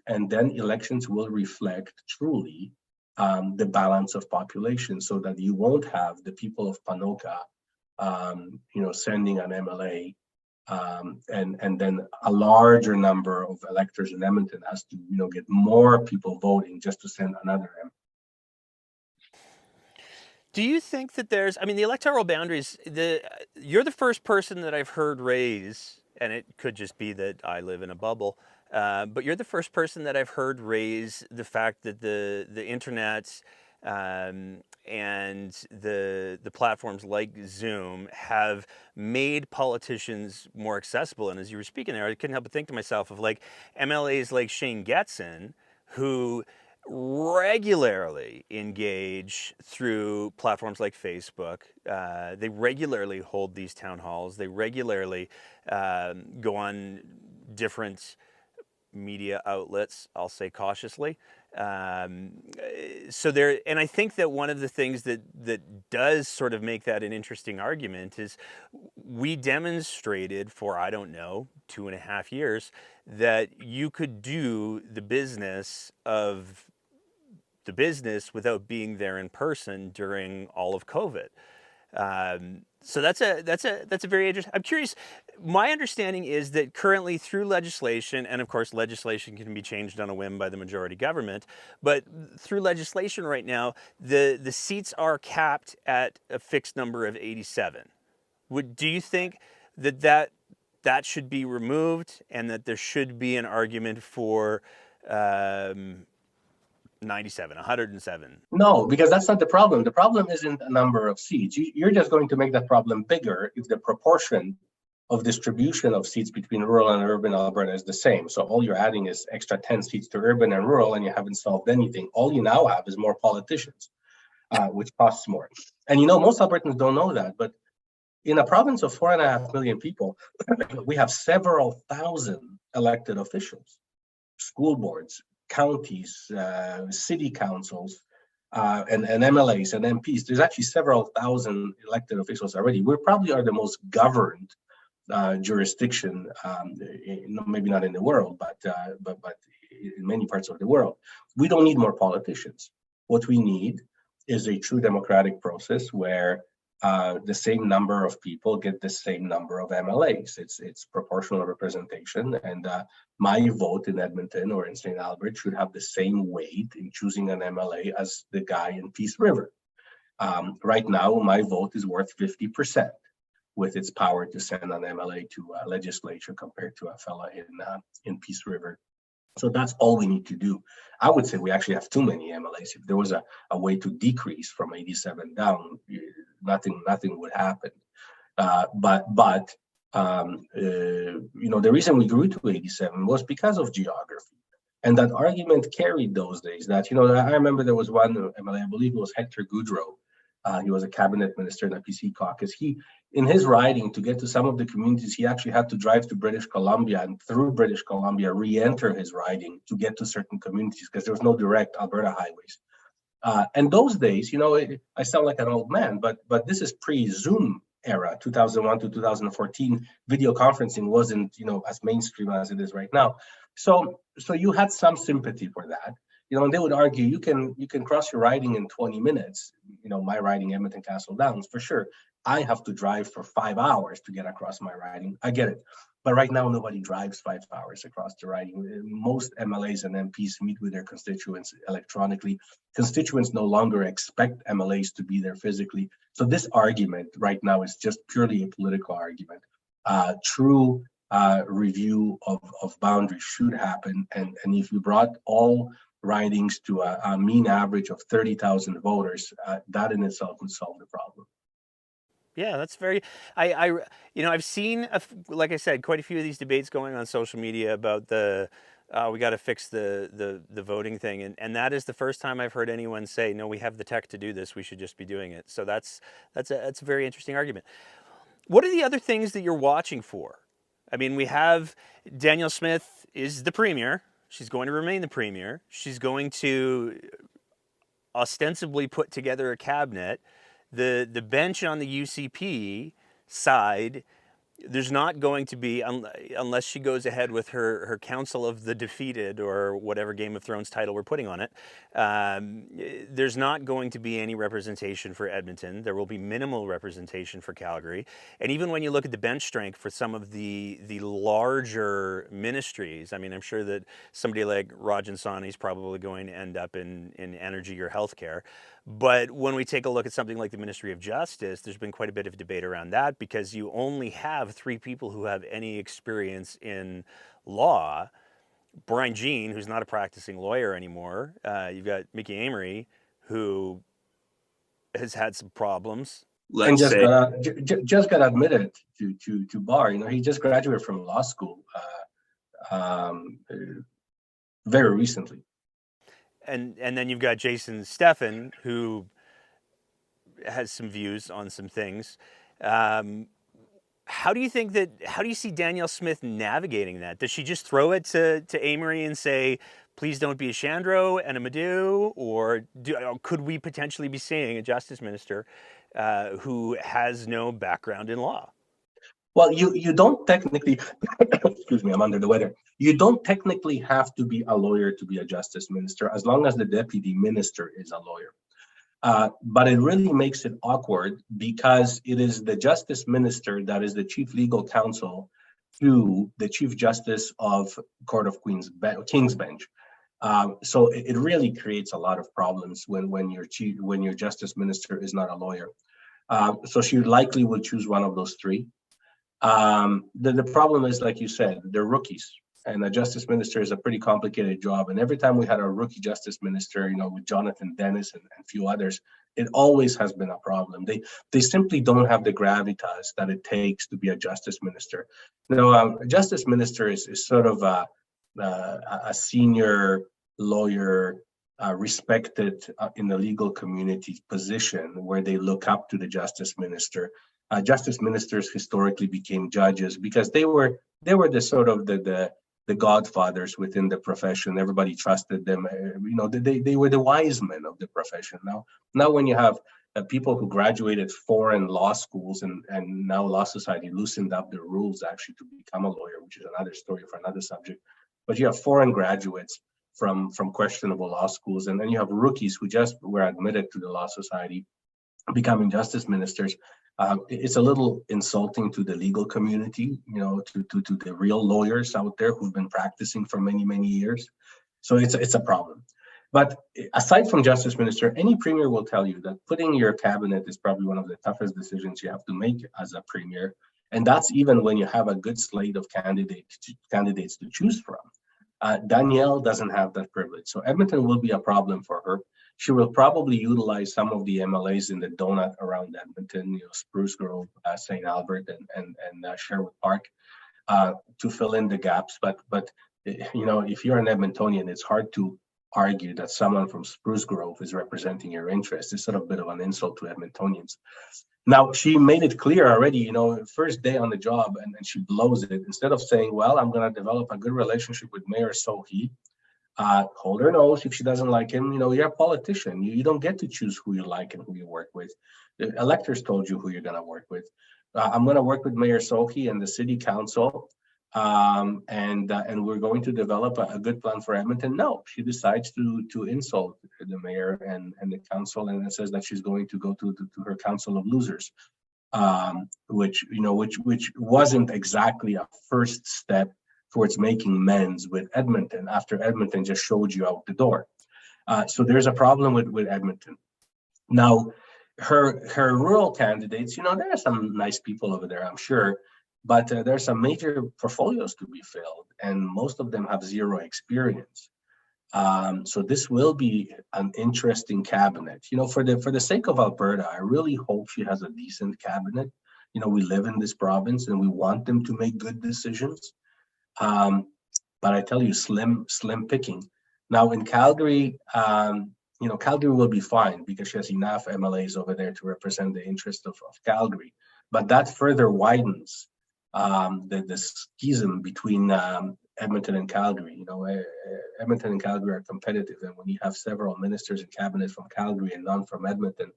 And then elections will reflect truly the balance of population, so that you won't have the people of Ponoka, sending an MLA, and then a larger number of electors in Edmonton has to, get more people voting just to send another MLA. Do you think that the electoral boundaries, you're the first person that I've heard raise, and it could just be that I live in a bubble, but you're the first person that I've heard raise the fact that the internet and the platforms like Zoom have made politicians more accessible. And as you were speaking there, I couldn't help but think to myself of MLAs like Shane Getson, who regularly engage through platforms like Facebook. They regularly hold these town halls. They regularly go on different media outlets, I'll say cautiously. So there, and I think that one of the things that does sort of make that an interesting argument is we demonstrated for, 2.5 years, that you could do the business without being there in person during all of COVID. So that's a very interesting. I'm curious. My understanding is that currently through legislation, and of course legislation can be changed on a whim by the majority government, but through legislation right now, the seats are capped at a fixed number of 87. Do you think that should be removed, and that there should be an argument for 97, 107? No, because that's not the problem. The problem isn't a number of seats. You're just going to make that problem bigger if the proportion of distribution of seats between rural and urban Alberta is the same. So all you're adding is extra 10 seats to urban and rural, and you haven't solved anything. All you now have is more politicians, which costs more. And most Albertans don't know that, but In a province of 4.5 million people, we have several thousand elected officials, school boards, counties, city councils, and MLAs and MPs. There's actually several thousand elected officials already. We probably are the most governed jurisdiction, maybe not in the world, but in many parts of the world. We don't need more politicians. What we need is a true democratic process where the same number of people get the same number of MLAs. It's proportional representation, and my vote in Edmonton or in St. Albert should have the same weight in choosing an MLA as the guy in Peace River. Right now, my vote is worth 50% with its power to send an MLA to a legislature compared to a fella in Peace River. So that's all we need to do. I would say we actually have too many MLAs. If there was a way to decrease from 87 down, nothing would happen. The reason we grew to 87 was because of geography. And that argument carried those days that, I remember there was one MLA, I believe it was Hector Goudreau. He was a cabinet minister in the PC caucus. In his riding, to get to some of the communities, he actually had to drive to British Columbia and through British Columbia re-enter his riding to get to certain communities because there was no direct Alberta highways. And those days, I sound like an old man, but this is pre-Zoom era, 2001 to 2014. Video conferencing wasn't, as mainstream as it is right now. So you had some sympathy for that. And they would argue you can cross your riding in 20 minutes. My riding, Edmonton Castle Downs, for sure. I have to drive for 5 hours to get across my riding. I get it. But right now, nobody drives 5 hours across the riding. Most MLAs and MPs meet with their constituents electronically. Constituents no longer expect MLAs to be there physically. So this argument right now is just purely a political argument. True review of boundaries should happen. And if you brought all ridings to a mean average of 30,000 voters, that in itself would solve the problem. Yeah, that's very. I've seen, like I said, quite a few of these debates going on social media about we got to fix the voting thing, and that is the first time I've heard anyone say, no, we have the tech to do this. We should just be doing it. So that's a very interesting argument. What are the other things that you're watching for? I mean, we have Danielle Smith is the premier. She's going to remain the premier. She's going to ostensibly put together a cabinet. The bench on the UCP side, there's not going to be, unless she goes ahead with her Council of the Defeated or whatever Game of Thrones title we're putting on it, there's not going to be any representation for Edmonton. There will be minimal representation for Calgary. And even when you look at the bench strength for some of the larger ministries, I mean, I'm sure that somebody like Rajan Sawhney is probably going to end up in energy or healthcare. But when we take a look at something like the Ministry of Justice, there's been quite a bit of debate around that because you only have 3 people who have any experience in law. Brian Jean, who's not a practicing lawyer anymore. You've got Mickey Amory, who has had some problems. And just got admitted to bar. He just graduated from law school very recently. And then you've got Jason Steffen, who has some views on some things. How do you see Danielle Smith navigating that? Does she just throw it to Amory and say, please don't be a Shandro and a Madu? Or could we potentially be seeing a justice minister who has no background in law? Well, you don't technically, excuse me, I'm under the weather. You don't technically have to be a lawyer to be a justice minister, as long as the deputy minister is a lawyer. But it really makes it awkward because it is the justice minister that is the chief legal counsel to the chief justice of Court of King's Bench. So it really creates a lot of problems when your justice minister is not a lawyer. So she likely would choose one of those 3. The problem is, like you said, they're rookies, and a justice minister is a pretty complicated job. And every time we had a rookie justice minister, with Jonathan Dennis and a few others, it always has been a problem. They simply don't have the gravitas that it takes to be a justice minister. A justice minister is sort of a senior lawyer respected in the legal community position where they look up to the justice minister. Justice ministers historically became judges because they were the sort of the godfathers within the profession. Everybody trusted them. They were the wise men of the profession. Now when you have people who graduated foreign law schools and now law society loosened up the rules actually to become a lawyer, which is another story for another subject. But you have foreign graduates from questionable law schools, and then you have rookies who just were admitted to the law society becoming justice ministers. It's a little insulting to the legal community, to the real lawyers out there who've been practicing for many years. So it's a problem. But aside from justice minister, any premier will tell you that putting your cabinet is probably one of the toughest decisions you have to make as a premier, and that's even when you have a good slate of candidates to choose from. Danielle doesn't have that privilege, so Edmonton will be a problem for her. She will probably utilize some of the MLAs in the donut around Edmonton, Spruce Grove, St. Albert, and Sherwood Park, to fill in the gaps. But if you're an Edmontonian, it's hard to argue that someone from Spruce Grove is representing your interests. It's sort of a bit of an insult to Edmontonians. Now, she made it clear already, first day on the job, and she blows it. Instead of saying, well, I'm going to develop a good relationship with Mayor Sohi, hold her nose if she doesn't like him. You're a politician. You don't get to choose who you like and who you work with. The electors told you who you're going to work with. I'm going to work with Mayor Sohi and the city council, and we're going to develop a good plan for Edmonton. No, she decides to insult the mayor and the council, and it says that she's going to go to her council of losers, which wasn't exactly a first step towards making amends with Edmonton after Edmonton just showed you out the door. So there's a problem with Edmonton. Now, her rural candidates, there are some nice people over there, I'm sure, but there's some major portfolios to be filled, and most of them have zero experience. So this will be an interesting cabinet. For the sake of Alberta, I really hope she has a decent cabinet. We live in this province and we want them to make good decisions. But I tell you, slim picking. Now in Calgary, Calgary will be fine because she has enough MLAs over there to represent the interest of Calgary. But that further widens the schism between Edmonton and Calgary. Edmonton and Calgary are competitive, and when you have several ministers in cabinet from Calgary and none from Edmonton,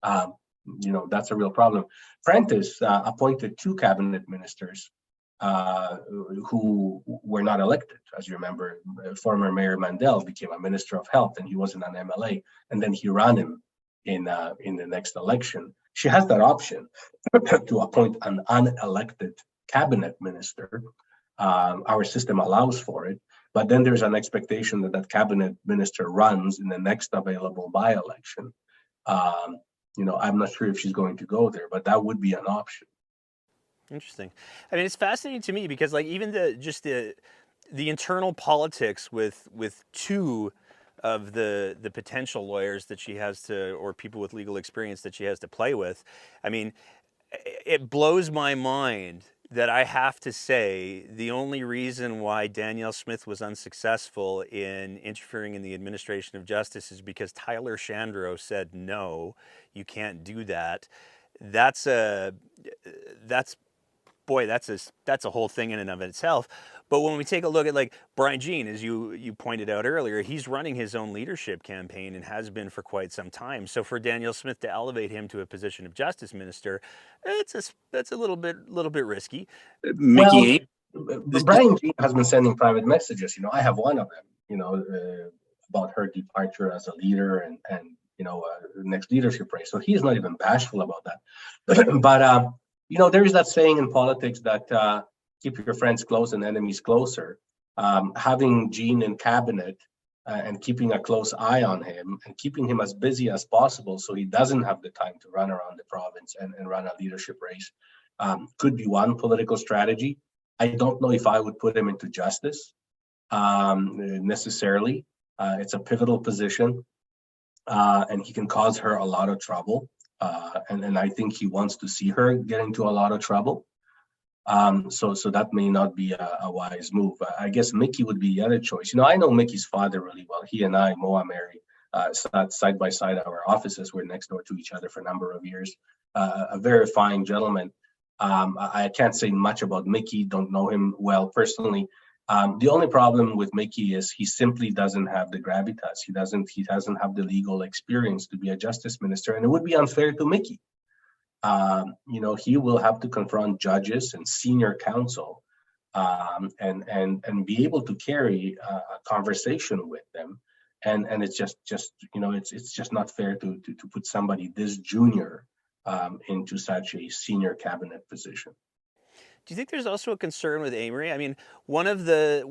that's a real problem. Prentice appointed 2 cabinet ministers who were not elected. As you remember, former Mayor Mandel became a Minister of Health, and he wasn't an MLA, and then he ran him in the next election. She has that option to appoint an unelected cabinet minister. Our system allows for it, but then there's an expectation that cabinet minister runs in the next available by-election. I'm not sure if she's going to go there, but that would be an option. Interesting. I mean, it's fascinating to me because, even the internal politics with 2 of the potential lawyers that she has or people with legal experience that she has to play with. I mean, it blows my mind that I have to say the only reason why Danielle Smith was unsuccessful in interfering in the administration of justice is because Tyler Shandro said, no, you can't do that. That's a whole thing in and of itself. But when we take a look at Brian Jean, as you pointed out earlier, he's running his own leadership campaign and has been for quite some time. So for Danielle Smith to elevate him to a position of justice minister, that's a little bit risky. Mickey, Brian Jean has been sending private messages. I have one of them. About her departure as a leader and next leadership race. So he's not even bashful about that. But there is that saying in politics that keep your friends close and enemies closer. Having Jean in cabinet and keeping a close eye on him and keeping him as busy as possible so he doesn't have the time to run around the province and run a leadership race could be one political strategy. I don't know if I would put him into justice necessarily. It's a pivotal position and he can cause her a lot of trouble. And I think he wants to see her get into a lot of trouble. So that may not be a wise move. I guess Mickey would be the other choice. I know Mickey's father really well. He and I, Moa Mary, sat side by side. Our offices were next door to each other for a number of years. A very fine gentleman. I can't say much about Mickey. Don't know him well personally. The only problem with Mickey is he simply doesn't have the gravitas. He doesn't have the legal experience to be a justice minister, and it would be unfair to Mickey. He will have to confront judges and senior counsel, and be able to carry a conversation with them. And it's just it's just not fair to put somebody this junior into such a senior cabinet position. Do you think there's also a concern with Amory? I mean, one of the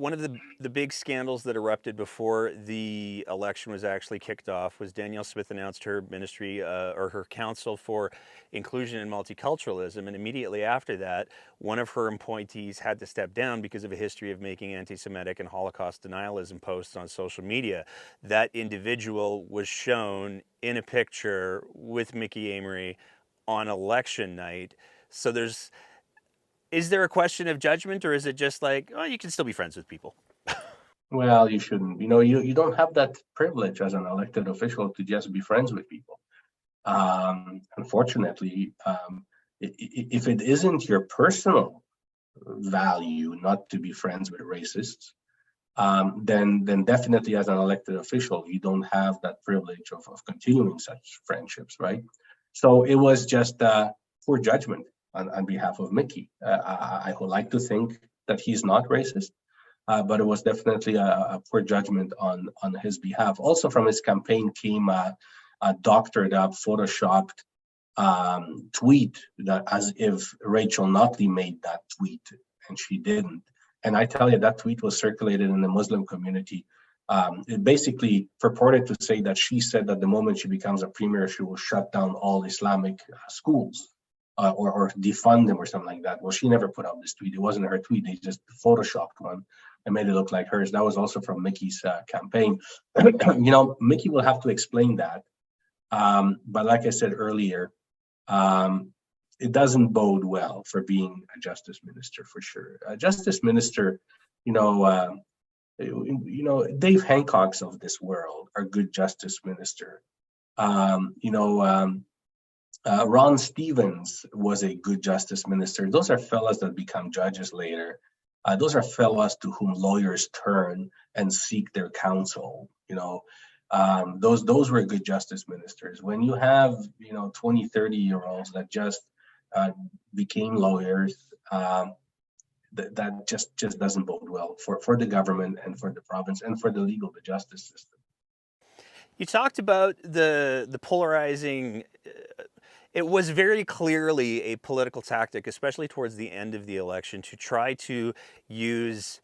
big scandals that erupted before the election was actually kicked off was Danielle Smith announced her ministry or her council for inclusion and multiculturalism, and immediately after that, one of her appointees had to step down because of a history of making anti-Semitic and Holocaust denialism posts on social media. That individual was shown in a picture with Mickey Amory on election night. So is there a question of judgment, or is it just like, oh, you can still be friends with people? Well, you shouldn't. You don't have that privilege as an elected official to just be friends with people. Unfortunately, if it isn't your personal value not to be friends with racists, then definitely as an elected official, you don't have that privilege of continuing such friendships, right? So it was just poor judgment on behalf of Mickey. I would like to think that he's not racist, but it was definitely a poor judgment on his behalf. Also from his campaign came a doctored up, photoshopped tweet that as if Rachel Notley made that tweet, and she didn't. And I tell you, that tweet was circulated in the Muslim community. It basically purported to say that she said that the moment she becomes a premier, she will shut down all Islamic schools. Or defund them or something like that. Well, she never put out this tweet. It wasn't her tweet. They just photoshopped one and made it look like hers. That was also from Mickey's campaign. Mickey will have to explain that. But like I said earlier, it doesn't bode well for being a justice minister for sure. A justice minister, Dave Hancocks of this world are good justice minister. Ron Stevens was a good justice minister. Those are fellas that become judges later. Those are fellas to whom lawyers turn and seek their counsel. Those were good justice ministers. When you have 20, 30-year-olds that just became lawyers, that just doesn't bode well for the government and for the province and for the justice system. You talked about the polarizing. It was very clearly a political tactic, especially towards the end of the election, to try to use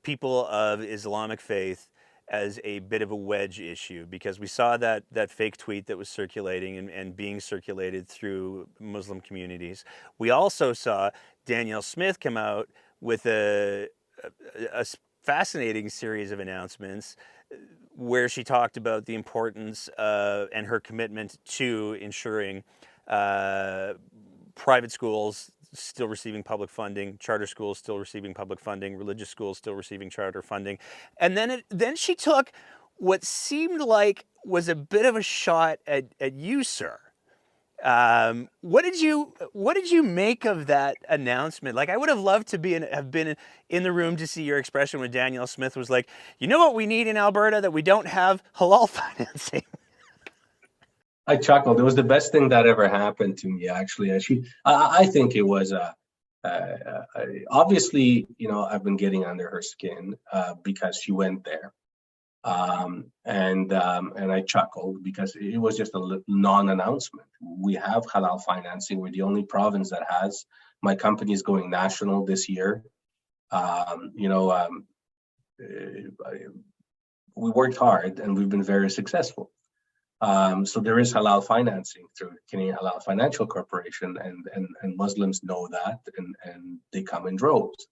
people of Islamic faith as a bit of a wedge issue, because we saw that fake tweet that was circulating and being circulated through Muslim communities. We also saw Danielle Smith come out with a fascinating series of announcements where she talked about the importance and her commitment to ensuring private schools still receiving public funding, charter schools still receiving public funding, religious schools still receiving charter funding. And then she took what seemed like was a bit of a shot at you, sir. What did you make of that announcement? Like, I would have loved to have been in the room to see your expression when Danielle Smith was like, you know what we need in Alberta that we don't have? Halal financing. I chuckled. It was the best thing that ever happened to me, actually. I think it was obviously, I've been getting under her skin because she went there. And I chuckled because it was just a non-announcement. We have halal financing. We're the only province that has. My company is going national this year. We worked hard and we've been very successful. So there is halal financing through Canadian Halal Financial Corporation, and Muslims know that, and they come in droves.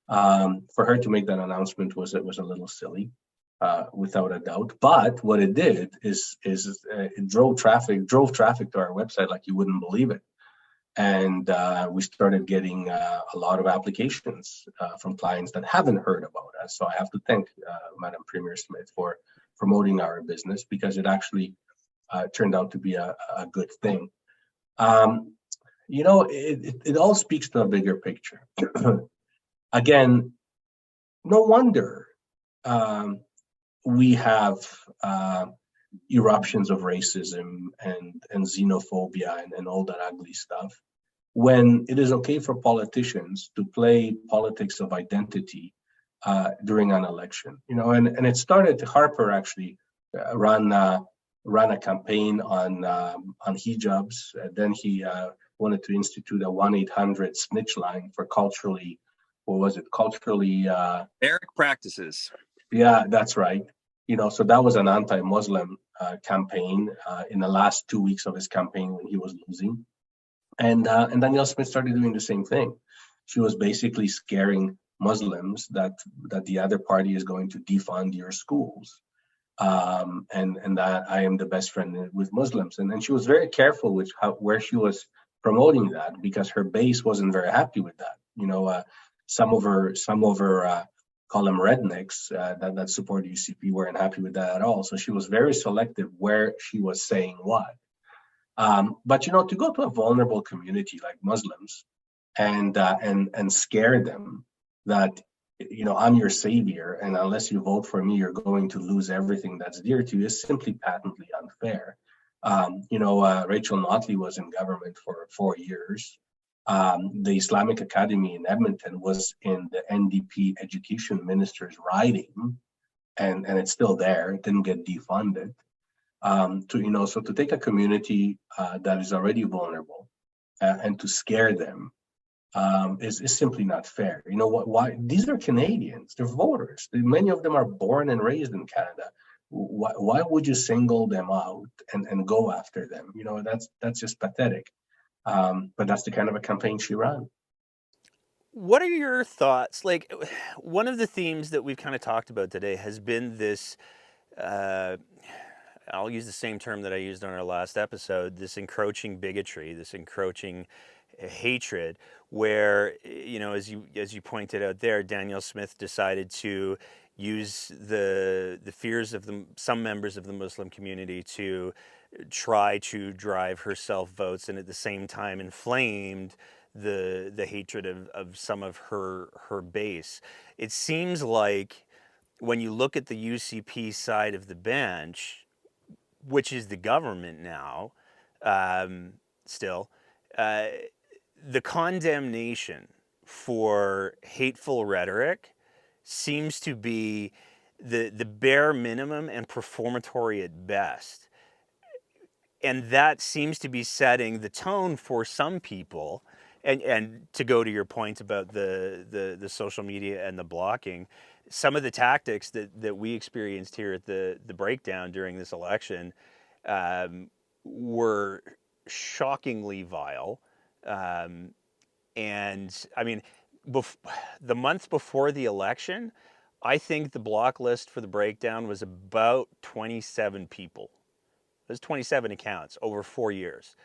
For her to make that announcement was a little silly. Without a doubt, but what it did is it drove traffic to our website like you wouldn't believe it. And we started getting a lot of applications from clients that haven't heard about us. So I have to thank Madam Premier Smith for promoting our business, because it actually turned out to be a good thing. It all speaks to a bigger picture. Again, no wonder we have eruptions of racism and xenophobia and all that ugly stuff, when it is okay for politicians to play politics of identity during an election. And it started. Harper actually ran a campaign on hijabs. Then he wanted to institute a 1-800 snitch line for culturally Eric practices. Yeah, that's right. So that was an anti-Muslim campaign in the last 2 weeks of his campaign when he was losing. And Danielle Smith started doing the same thing. She was basically scaring Muslims that the other party is going to defund your schools, and that I am the best friend with Muslims. And she was very careful with where she was promoting that, because her base wasn't very happy with that. Some of her call them rednecks that support UCP weren't happy with that at all. So she was very selective where she was saying what. But to go to a vulnerable community like Muslims and scare them that I'm your savior, and unless you vote for me, you're going to lose everything that's dear to you, is simply patently unfair. Rachel Notley was in government for 4 years. The Islamic Academy in Edmonton was in the NDP education minister's riding, and it's still there. It didn't get defunded. So to take a community that is already vulnerable and to scare them is simply not fair. Why? These are Canadians. They're voters. Many of them are born and raised in Canada. Why would you single them out and go after them? That's just pathetic. But that's the kind of a campaign she ran. What are your thoughts? Like, one of the themes that we've kind of talked about today has been this, I'll use the same term that I used on our last episode, this encroaching bigotry, this encroaching hatred, where, as you pointed out there, Danielle Smith decided to use the fears of some members of the Muslim community to try to drive herself votes, and at the same time inflamed the hatred of some of her base. It seems like when you look at the UCP side of the bench, which is the government now, still, the condemnation for hateful rhetoric seems to be the bare minimum and performatory at best. And that seems to be setting the tone for some people. And to go to your point about the social media and the blocking, some of the tactics that we experienced here at the breakdown during this election were shockingly vile. And I mean, the month before the election, I think the block list for the breakdown was about 27 people. It was 27 accounts over 4 years.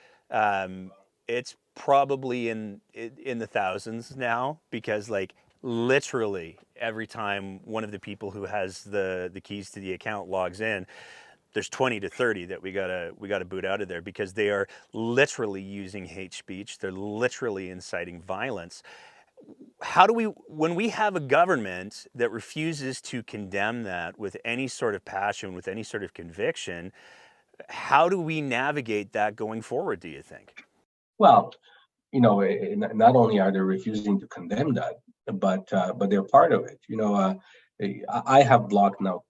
It's probably in the thousands now, because like literally every time one of the people who has the keys to the account logs in, there's 20 to 30 that we gotta boot out of there, because they are literally using hate speech. They're literally inciting violence. How do we, when we have a government that refuses to condemn that with any sort of passion, with any sort of conviction, how do we navigate that going forward, do you think? Well, not only are they refusing to condemn that, but they're part of it. I have blocked now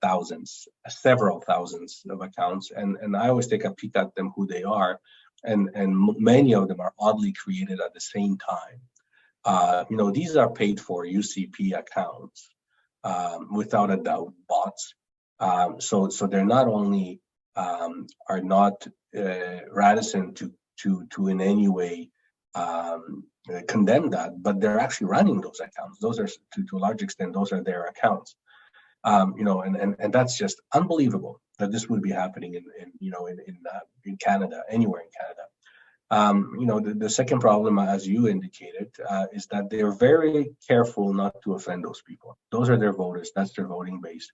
several thousands of accounts, and I always take a peek at them, who they are, and many of them are oddly created at the same time. These are paid for UCP accounts, without a doubt, bots. So they're not only are not reticent to in any way condemn that, but they're actually running those accounts. Those are, to a large extent, those are their accounts. And that's just unbelievable that this would be happening in Canada, anywhere in Canada. The second problem, as you indicated, is that they're very careful not to offend those people. Those are their voters. That's their voting base.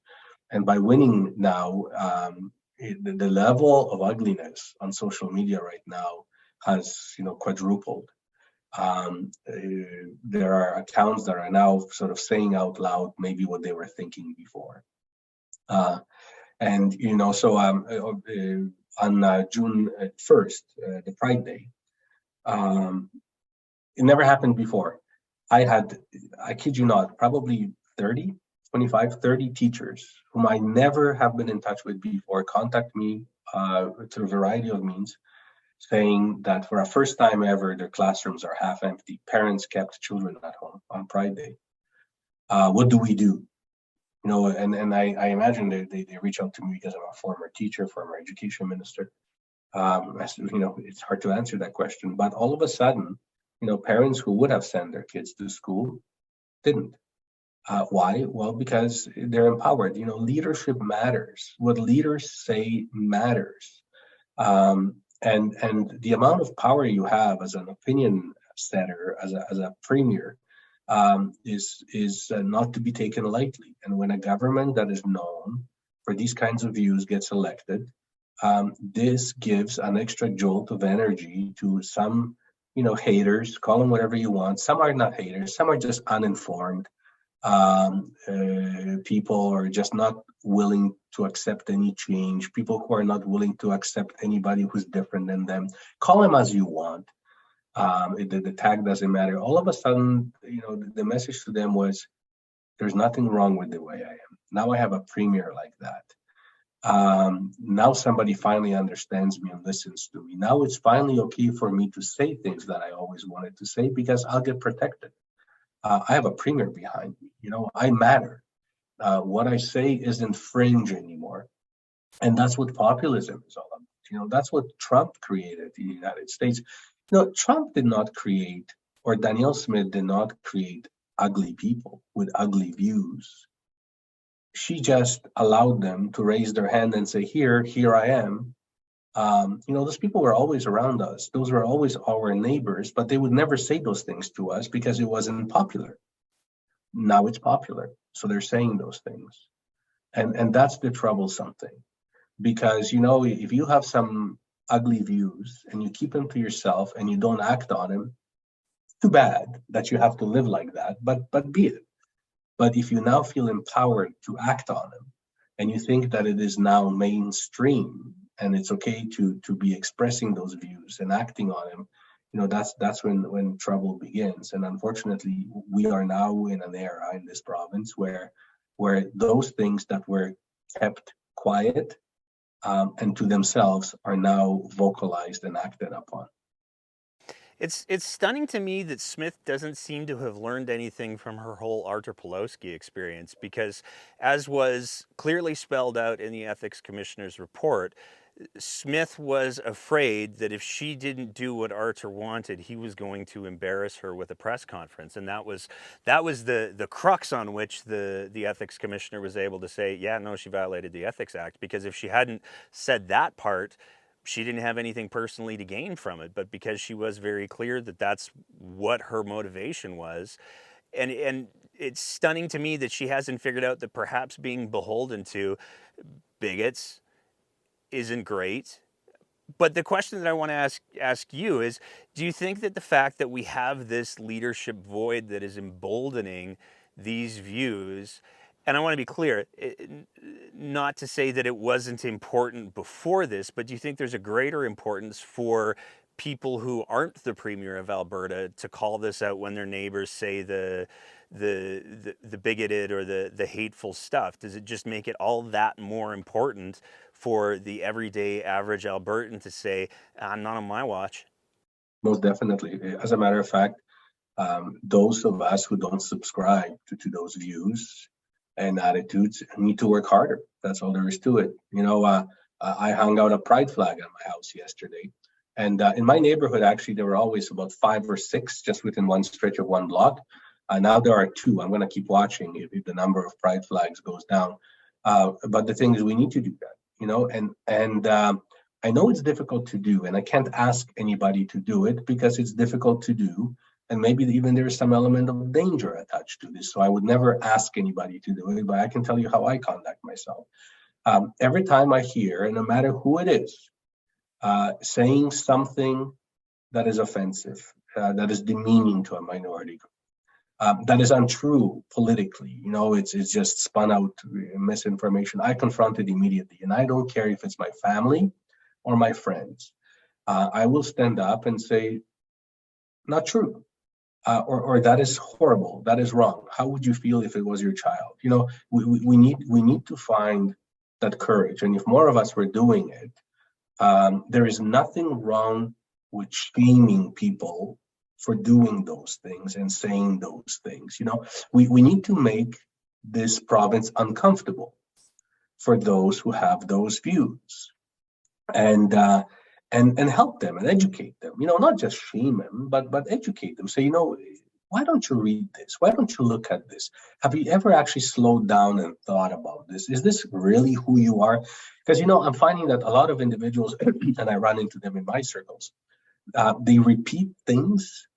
And by winning now, the level of ugliness on social media right now has, quadrupled. There are accounts that are now sort of saying out loud maybe what they were thinking before. On June 1st, the Pride Day, it never happened before. I kid you not, probably 30 teachers whom I never have been in touch with before contact me through a variety of means, saying that for a first time ever, their classrooms are half empty. Parents kept children at home on Pride Day. What do we do? And I imagine they reach out to me because I'm a former teacher, former education minister. It's hard to answer that question. But all of a sudden, parents who would have sent their kids to school didn't. Why? Well, because they're empowered. Leadership matters. What leaders say matters. And the amount of power you have as an opinion setter, as a premier, is not to be taken lightly. And when a government that is known for these kinds of views gets elected, this gives an extra jolt of energy to some, haters. Call them whatever you want. Some are not haters. Some are just uninformed people, or just not willing to accept any change. People who are not willing to accept anybody who's different than them. Call them as you want. The tag doesn't matter. All of a sudden, the message to them was, there's nothing wrong with the way I am. Now I have a premier like that. Now somebody finally understands me and listens to me. Now it's finally okay for me to say things that I always wanted to say because I'll get protected. I have a premier behind me. I matter. What I say isn't fringe anymore. And that's what populism is all about. That's what Trump created in the United States. Trump did not create, or Danielle Smith did not create ugly people with ugly views. She just allowed them to raise their hand and say, here I am. Those people were always around us. Those were always our neighbors, but they would never say those things to us because it wasn't popular. Now it's popular. So they're saying those things. And that's the troublesome thing. Because, if you have some ugly views and you keep them to yourself and you don't act on them, too bad that you have to live like that, but be it. But if you now feel empowered to act on them, and you think that it is now mainstream and it's okay to be expressing those views and acting on them, that's when trouble begins. And unfortunately, we are now in an era in this province where those things that were kept quiet and to themselves are now vocalized and acted upon. It's stunning to me that Smith doesn't seem to have learned anything from her whole Artur Pawlowski experience, because as was clearly spelled out in the Ethics Commissioner's report, Smith was afraid that if she didn't do what Artur wanted, he was going to embarrass her with a press conference. And that was the crux on which the Ethics Commissioner was able to say, yeah, no, she violated the Ethics Act, because if she hadn't said that part, she didn't have anything personally to gain from it. But because she was very clear that that's what her motivation was, and it's stunning to me that she hasn't figured out that perhaps being beholden to bigots isn't great. But the question that I want to ask you is, do you think that the fact that we have this leadership void that is emboldening these views, and I want to be clear, not to say that it wasn't important before this, but do you think there's a greater importance for people who aren't the Premier of Alberta to call this out when their neighbors say the bigoted or the hateful stuff? Does it just make it all that more important for the everyday average Albertan to say, not on my watch? Most definitely. As a matter of fact, those of us who don't subscribe to those views and attitudes need to work harder. That's all there is to it. I hung out a pride flag on my house yesterday. And in my neighborhood, actually, there were always about 5 or 6 just within one stretch of one block. Now there are 2. I'm going to keep watching if the number of pride flags goes down. But the thing is, we need to do that, and I know it's difficult to do, and I can't ask anybody to do it because it's difficult to do. And maybe even there's some element of danger attached to this. So I would never ask anybody to do it, but I can tell you how I conduct myself. Every time I hear, and no matter who it is, saying something that is offensive, that is demeaning to a minority group, that is untrue politically, it's just spun out misinformation, I confront it immediately. And I don't care if it's my family or my friends. I will stand up and say, not true. Or that is horrible. That is wrong. How would you feel if it was your child? We need to find that courage. And if more of us were doing it, there is nothing wrong with shaming people for doing those things and saying those things. We need to make this province uncomfortable for those who have those views, and help them and educate them. Not just shame them, but educate them. Say, why don't you read this? Why don't you look at this? Have you ever actually slowed down and thought about this? Is this really who you are? Because I'm finding that a lot of individuals, and I run into them in my circles, they repeat things,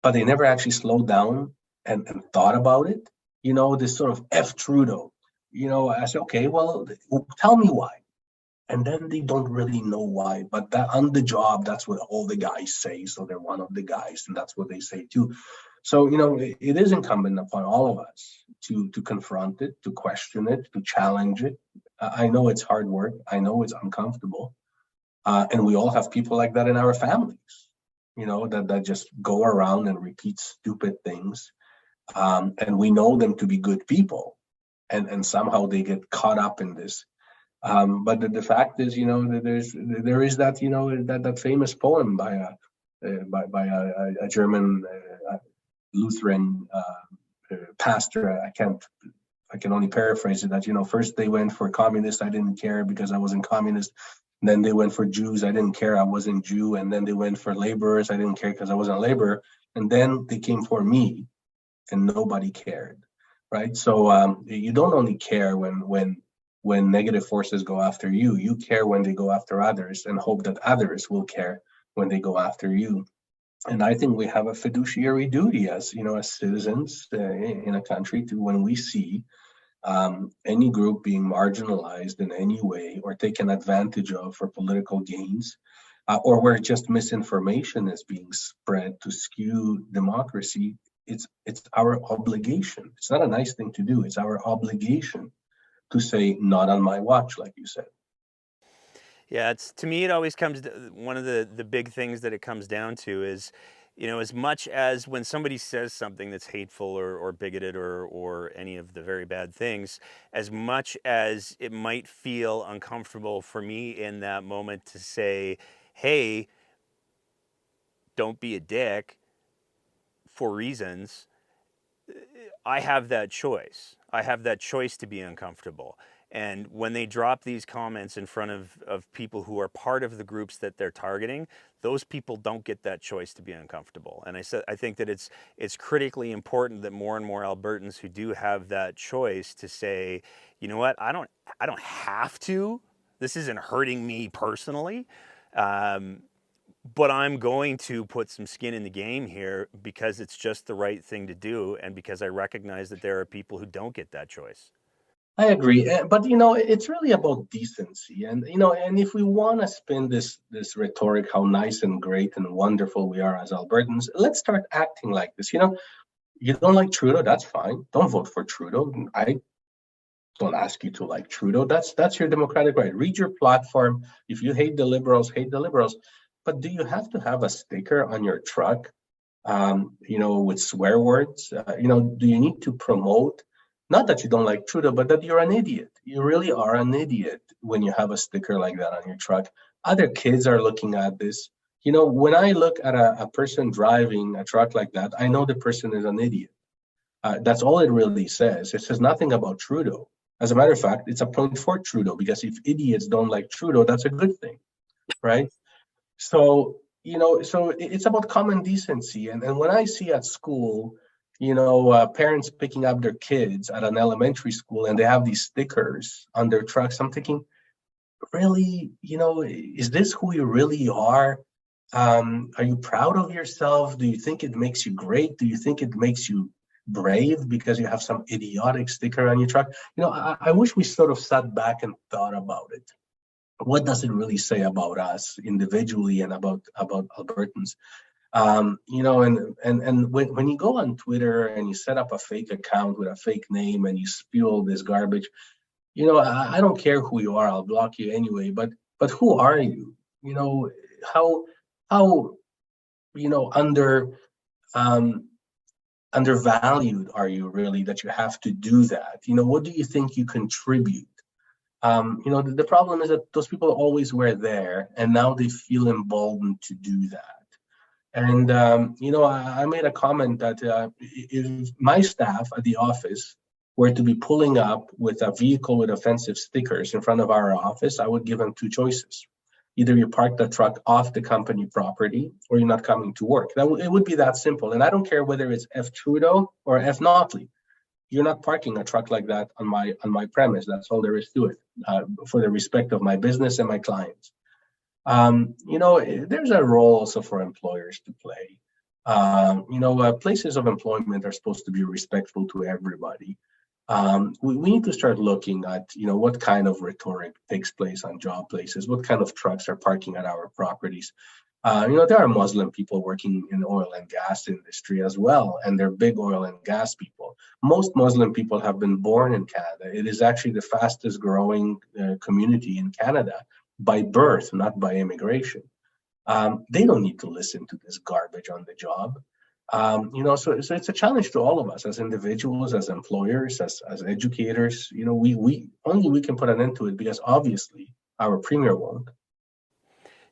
but they never actually slow down and thought about it. This sort of F Trudeau. I say, okay, well, tell me why. And then they don't really know why, but that on the job, that's what all the guys say. So they're one of the guys, and that's what they say too. So, it is incumbent upon all of us to confront it, to question it, to challenge it. I know it's hard work. I know it's uncomfortable. And we all have people like that in our families, that just go around and repeat stupid things. And we know them to be good people. And somehow they get caught up in this. But the fact is, there is that, that famous poem by a German Lutheran pastor. I can only paraphrase it, that, first they went for communists. I didn't care because I wasn't communist. And then they went for Jews. I didn't care. I wasn't Jew. And then they went for laborers. I didn't care because I wasn't laborer. And then they came for me and nobody cared. Right. So you don't only care when negative forces go after you, you care when they go after others and hope that others will care when they go after you. And I think we have a fiduciary duty as citizens in a country to, when we see any group being marginalized in any way or taken advantage of for political gains, or where just misinformation is being spread to skew democracy, it's our obligation. It's not a nice thing to do. It's our obligation to say, not on my watch, like you said. Yeah, to me, it always comes to one of the big things that it comes down to is, as much as when somebody says something that's hateful or bigoted or any of the very bad things, as much as it might feel uncomfortable for me in that moment to say, hey, don't be a dick for reasons, I have that choice. I have that choice to be uncomfortable. And when they drop these comments in front of people who are part of the groups that they're targeting, those people don't get that choice to be uncomfortable. And I think that it's critically important that more and more Albertans who do have that choice to say, you know what, I don't have to. This isn't hurting me personally. But I'm going to put some skin in the game here because it's just the right thing to do, and because I recognize that there are people who don't get that choice. I agree, but it's really about decency, and and if we want to spin this rhetoric, how nice and great and wonderful we are as Albertans, let's start acting like this. You don't like Trudeau, that's fine. Don't vote for Trudeau. I don't ask you to like Trudeau. That's your democratic right. Read your platform. If you hate the Liberals, hate the Liberals. But do you have to have a sticker on your truck, with swear words? Do you need to promote? Not that you don't like Trudeau, but that you're an idiot. You really are an idiot when you have a sticker like that on your truck. Other kids are looking at this. When I look at a person driving a truck like that, I know the person is an idiot. That's all it really says. It says nothing about Trudeau. As a matter of fact, it's a point for Trudeau, because if idiots don't like Trudeau, that's a good thing, right? So, so it's about common decency. And when I see at school, parents picking up their kids at an elementary school and they have these stickers on their trucks, I'm thinking, really, is this who you really are? Are you proud of yourself? Do you think it makes you great? Do you think it makes you brave because you have some idiotic sticker on your truck? I wish we sort of sat back and thought about it. What does it really say about us individually and about Albertans? And when you go on Twitter and you set up a fake account with a fake name and you spew all this garbage, I don't care who you are, I'll block you anyway. But who are you? How undervalued are you really that you have to do that? What do you think you contribute? The problem is that those people always were there, and now they feel emboldened to do that. And I made a comment that if my staff at the office were to be pulling up with a vehicle with offensive stickers in front of our office, I would give them two choices. Either you park the truck off the company property or you're not coming to work. It would be that simple. And I don't care whether it's F. Trudeau or F. Notley. You're not parking a truck like that on my premise. That's all there is to it, for the respect of my business and my clients. There's a role also for employers to play. Places of employment are supposed to be respectful to everybody. We need to start looking at, what kind of rhetoric takes place on job places, what kind of trucks are parking at our properties. There are Muslim people working in the oil and gas industry as well, and they're big oil and gas people. Most Muslim people have been born in Canada. It is actually the fastest growing community in Canada by birth, not by immigration. They don't need to listen to this garbage on the job. So it's a challenge to all of us as individuals, as employers, as educators. We can put an end to it, because obviously our premier won't.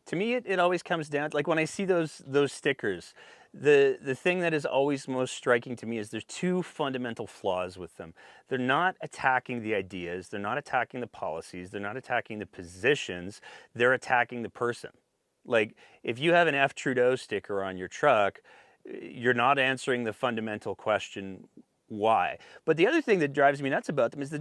To me, it always comes down to, like, when I see those stickers, the thing that is always most striking to me is there's two fundamental flaws with them. They're not attacking the ideas, they're not attacking the policies, they're not attacking the positions, they're attacking the person. Like, if you have an F. Trudeau sticker on your truck, you're not answering the fundamental question, why? But the other thing that drives me nuts about them is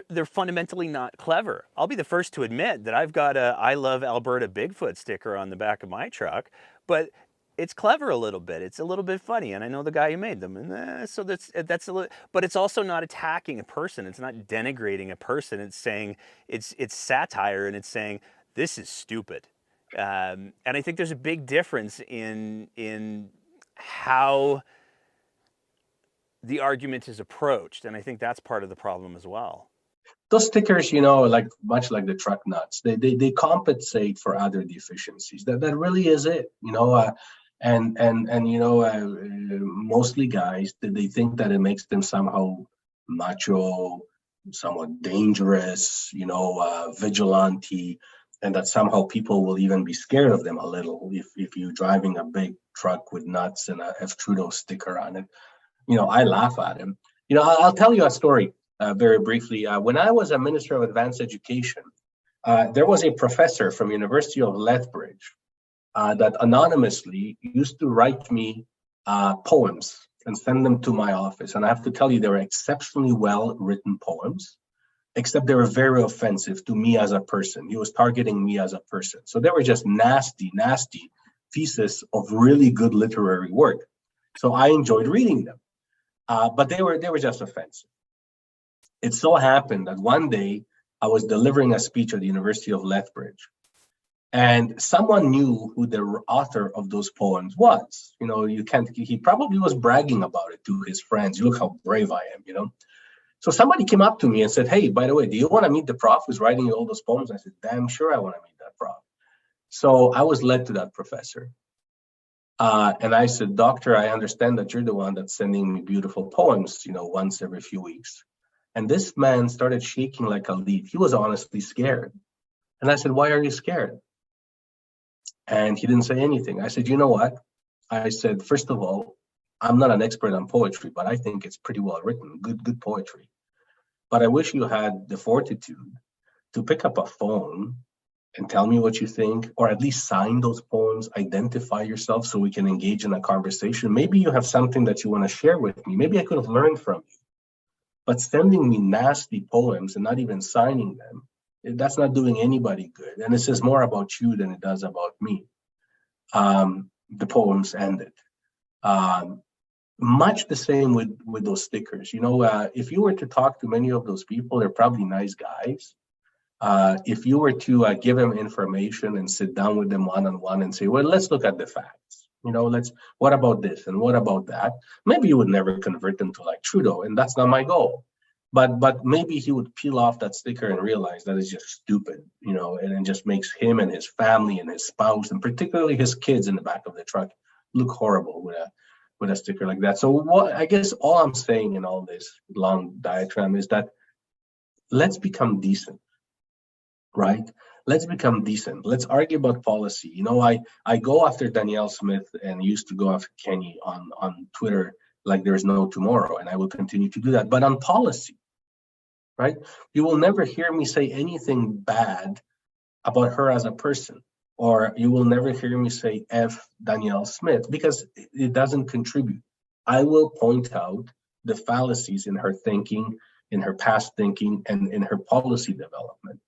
they're fundamentally not clever. I'll be the first to admit that I've got a I Love Alberta Bigfoot sticker on the back of my truck, but it's clever a little bit. It's a little bit funny, and I know the guy who made them, and so that's a little. But it's also not attacking a person. It's not denigrating a person. It's saying it's satire, and it's saying this is stupid. And I think there's a big difference in how the argument is approached, and I think that's part of the problem as well. Those stickers, much like the truck nuts, they compensate for other deficiencies. That really is it. Mostly guys, they think that it makes them somehow macho, somewhat dangerous, vigilante, and that somehow people will even be scared of them a little if you're driving a big truck with nuts and a F. Trudeau sticker on it. I laugh at him. I'll tell you a story very briefly. When I was a Minister of Advanced Education, there was a professor from University of Lethbridge that anonymously used to write me poems and send them to my office. And I have to tell you, they were exceptionally well-written poems, except they were very offensive to me as a person. He was targeting me as a person. So they were just nasty, nasty pieces of really good literary work. So I enjoyed reading them. But they were just offensive. It so happened that one day I was delivering a speech at the University of Lethbridge, and someone knew who the author of those poems was. He probably was bragging about it to his friends. Look how brave I am, So somebody came up to me and said, "Hey, by the way, do you want to meet the prof who's writing all those poems?" I said, "Damn sure I want to meet that prof." So I was led to that professor. And I said, "Doctor, I understand that you're the one that's sending me beautiful poems, once every few weeks." And this man started shaking like a leaf. He was honestly scared. And I said, "Why are you scared?" And he didn't say anything. I said, "You know what?" I said, "First of all, I'm not an expert on poetry, but I think it's pretty well written, good poetry. But I wish you had the fortitude to pick up a phone and tell me what you think, or at least sign those poems, identify yourself so we can engage in a conversation. Maybe you have something that you want to share with me. Maybe I could have learned from you. But sending me nasty poems and not even signing them, That's not doing anybody good. And it says more about you than it does about me. The poems ended. Much the same with those stickers. If you were to talk to many of those people, they're probably nice guys. If you were to give them information and sit down with them one-on-one and say, well, let's look at the facts. What about this and what about that? Maybe you would never convert them to like Trudeau, and that's not my goal. But maybe he would peel off that sticker and realize that it's just stupid, and it just makes him and his family and his spouse, and particularly his kids in the back of the truck, look horrible with a sticker like that. So I guess all I'm saying in all this long diatribe is that let's become decent. Right? Let's become decent. Let's argue about policy. I go after Danielle Smith and used to go after Kenny on Twitter like there's no tomorrow, and I will continue to do that. But on policy, right? You will never hear me say anything bad about her as a person, or you will never hear me say F Danielle Smith, because it doesn't contribute. I will point out the fallacies in her thinking, in her past thinking, and in her policy development.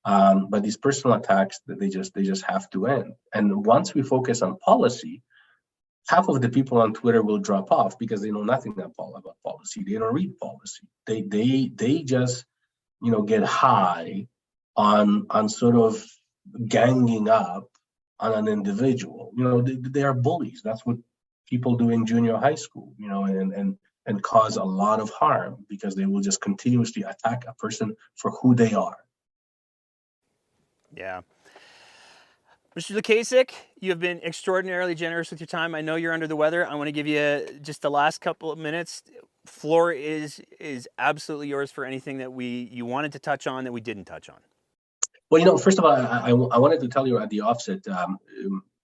But these personal attacks, they just have to end. And once we focus on policy, half of the people on Twitter will drop off because they know nothing about policy. They don't read policy. They just get high on sort of ganging up on an individual. They are bullies. That's what people do in junior high school. And cause a lot of harm because they will just continuously attack a person for who they are. Yeah. Mr. Lukaszuk, you have been extraordinarily generous with your time. I know you're under the weather. I want to give you just the last couple of minutes. Floor is absolutely yours for anything that you wanted to touch on that we didn't touch on. Well, first of all, I wanted to tell you at the offset,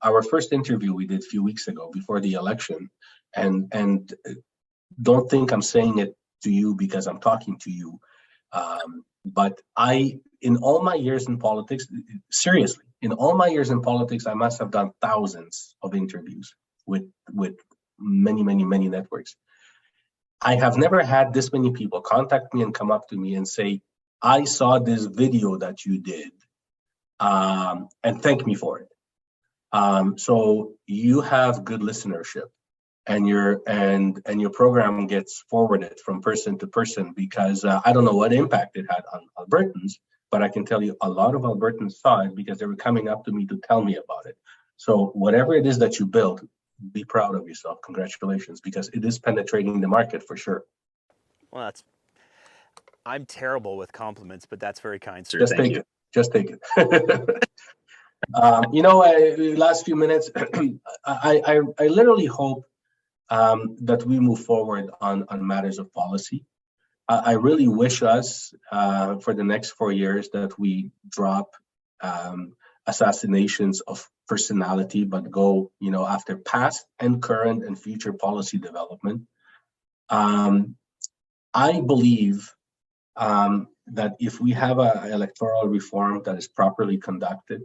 our first interview we did a few weeks ago before the election, and don't think I'm saying it to you because I'm talking to you, but in all my years in politics, seriously, in all my years in politics, I must have done thousands of interviews with many, many, many networks. I have never had this many people contact me and come up to me and say, I saw this video that you did, and thank me for it. So you have good listenership, and your program gets forwarded from person to person because I don't know what impact it had on Albertans, but I can tell you a lot of Albertans saw it because they were coming up to me to tell me about it. So whatever it is that you built, be proud of yourself. Congratulations, because it is penetrating the market for sure. Well, I'm terrible with compliments, but that's very kind, sir. Just take it. Last few minutes, I literally hope that we move forward on matters of policy. I really wish us for the next 4 years that we drop assassinations of personality, but go after past and current and future policy development. I believe that if we have an electoral reform that is properly conducted,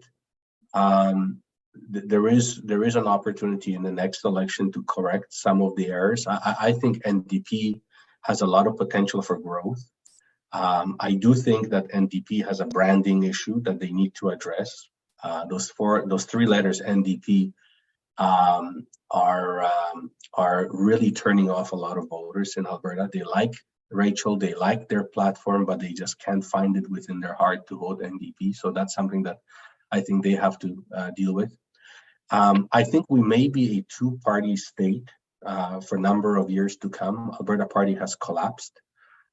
there is an opportunity in the next election to correct some of the errors. I think NDP has a lot of potential for growth. I do think that NDP has a branding issue that they need to address. Those three letters NDP are really turning off a lot of voters in Alberta. They like Rachel, they like their platform, but they just can't find it within their heart to vote NDP. So that's something that I think they have to deal with. I think we may be a two-party state for a number of years to come. Alberta Party has collapsed.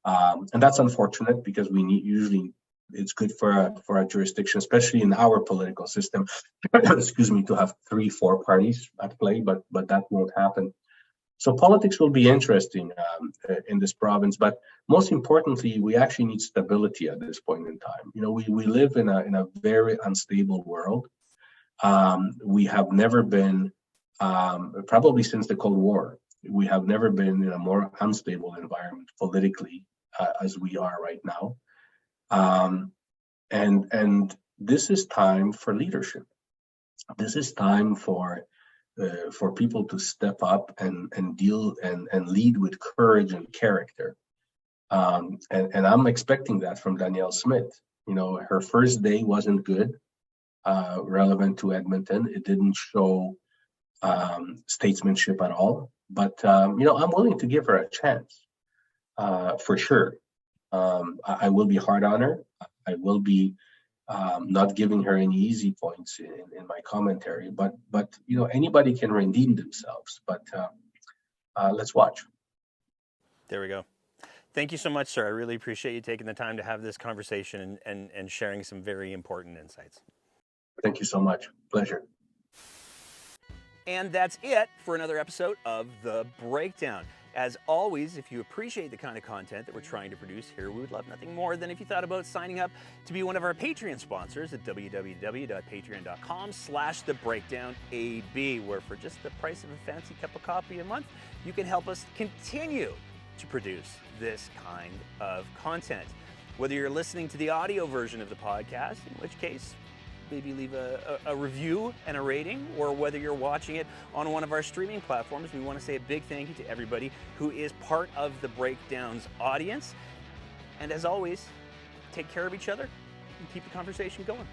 And that's unfortunate because usually it's good for a jurisdiction, especially in our political system, excuse me, to have 3-4 parties at play, but that won't happen. So politics will be interesting in this province, but most importantly, we actually need stability at this point in time. We live in a very unstable world. We have never been, probably since the Cold War, we have never been in a more unstable environment politically as we are right now. And this is time for leadership. This is time for people to step up and deal and lead with courage and character. And I'm expecting that from Danielle Smith. her first day wasn't good, relevant to Edmonton. It didn't show statesmanship at all. But I'm willing to give her a chance, for sure. I will be hard on her. I will be not giving her any easy points in my commentary. But anybody can redeem themselves. But let's watch. There we go. Thank you so much, sir. I really appreciate you taking the time to have this conversation and sharing some very important insights. Thank you so much. Pleasure. And that's it for another episode of The Breakdown. As always, if you appreciate the kind of content that we're trying to produce here, we would love nothing more than if you thought about signing up to be one of our Patreon sponsors at www.patreon.com/thebreakdownab, where for just the price of a fancy cup of coffee a month, you can help us continue to produce this kind of content. Whether you're listening to the audio version of the podcast, in which case maybe leave a review and a rating, or whether you're watching it on one of our streaming platforms, we want to say a big thank you to everybody who is part of the Breakdown's audience. And as always, take care of each other and keep the conversation going.